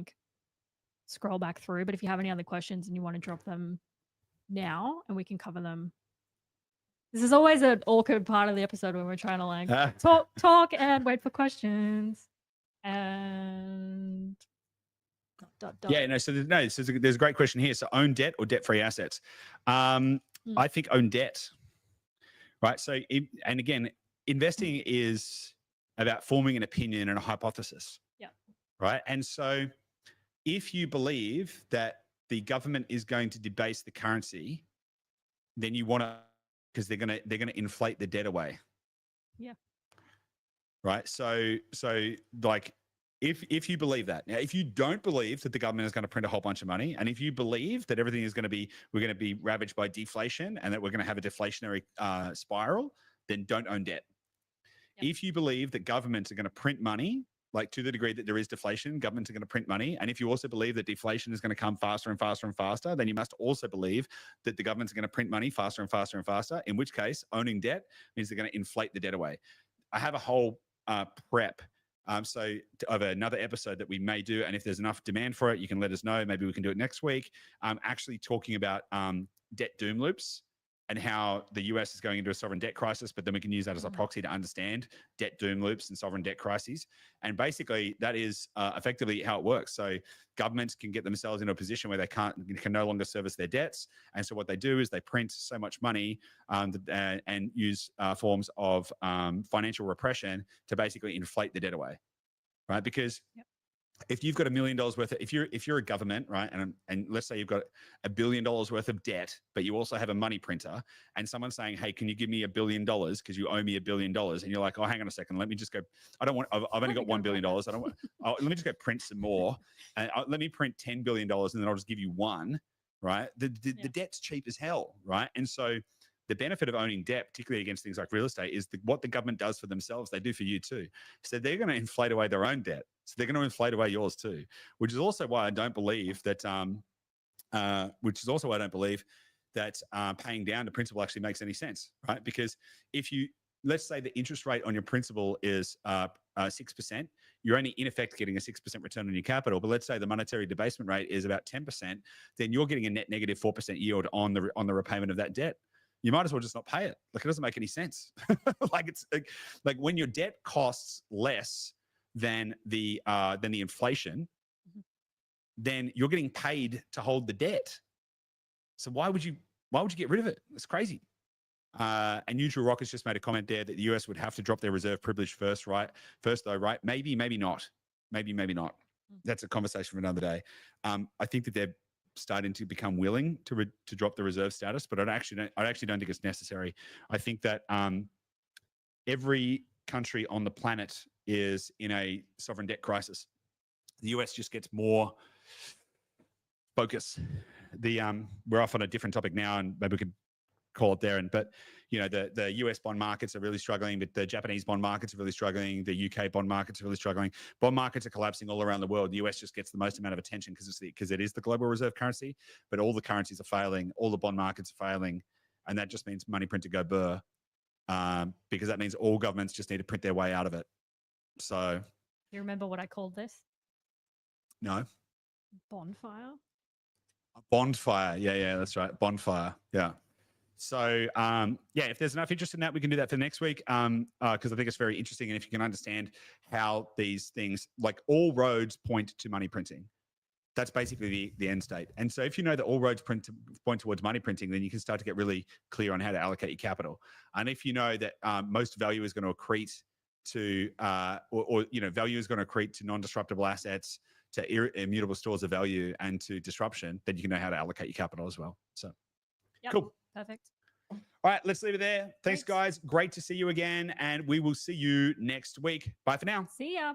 scroll back through. But if you have any other questions and you want to drop them now and we can cover them. This is always an awkward part of the episode when we're trying to talk and wait for questions. And yeah, no. So there's a great question here. So own debt or debt-free assets? I think own debt. Right. So and again, investing is about forming an opinion and a hypothesis. Yeah. Right. And so if you believe that the government is going to debase the currency, then you want to, because they're gonna inflate the debt away. Yeah. Right. So if you believe that. Now, if you don't believe that the government is going to print a whole bunch of money, and if you believe that everything is we're going to be ravaged by deflation and that we're going to have a deflationary spiral, then don't own debt. Yep. If you believe that governments are going to print money, to the degree that there is deflation, governments are going to print money. And if you also believe that deflation is going to come faster and faster and faster, then you must also believe that the governments are going to print money faster and faster and faster, in which case owning debt means they're going to inflate the debt away. I have a whole prep of another episode that we may do. And if there's enough demand for it, you can let us know. Maybe we can do it next week. Actually talking about debt doom loops and how the US is going into a sovereign debt crisis, but then we can use that as a proxy to understand debt doom loops and sovereign debt crises. And basically that is effectively how it works. So governments can get themselves into a position where they can no longer service their debts. And so what they do is they print so much money and use forms of financial repression to basically inflate the debt away, right? Because if you've got $1 million worth of, if you're a government, right, and let's say you've got $1 billion worth of debt, but you also have a money printer, and someone's saying, hey, can you give me $1 billion because you owe me $1 billion? And you're like, oh, hang on a second, let me just go. I've only got $1 billion. I don't want. Let me just go print some more, and let me print $10 billion, and then I'll just give you one, right? The debt's cheap as hell, right? And so the benefit of owning debt, particularly against things like real estate, is what the government does for themselves, they do for you too. So they're going to inflate away their own debt. So they're going to inflate away yours too, which is also why I don't believe that, paying down the principal actually makes any sense, right? Because let's say the interest rate on your principal is 6%, you're only in effect getting a 6% return on your capital. But let's say the monetary debasement rate is about 10%, then you're getting a net negative 4% yield on the repayment of that debt. you might as well just not pay it. Like, it doesn't make any sense. Like, it's like when your debt costs less than the inflation, then you're getting paid to hold the debt. So why would you get rid of it? It's crazy. And Neutral Rock has just made a comment there that the US would have to drop their reserve privilege first, right? First, though, right? Maybe not. Maybe not. That's a conversation for another day. I think that they're starting to become willing to drop the reserve status, but I actually don't think it's necessary. I think that every country on the planet is in a sovereign debt crisis. The US just gets more focus. We're off on a different topic now, and maybe we could call it there. But the US bond markets are really struggling, but the Japanese bond markets are really struggling. The UK bond markets are really struggling. Bond markets are collapsing all around the world. The US just gets the most amount of attention because it is the global reserve currency, but all the currencies are failing, all the bond markets are failing, and that just means money print to go burr, because that means all governments just need to print their way out of it. So, you remember what I called this? No. Bonfire. Bonfire. Yeah, that's right. Bonfire. Yeah. So, if there's enough interest in that, we can do that for next week, because I think it's very interesting. And if you can understand how these things, like all roads point to money printing, that's basically the end state. And so if you know that all roads point towards money printing, then you can start to get really clear on how to allocate your capital. And if you know that most value is going to accrete to, value is going to accrete to non-disruptible assets, to immutable stores of value, and to disruption, then you can know how to allocate your capital as well. So, Cool. Perfect. All right, let's leave it there. Thanks, guys. Great to see you again, and we will see you next week. Bye for now. See ya.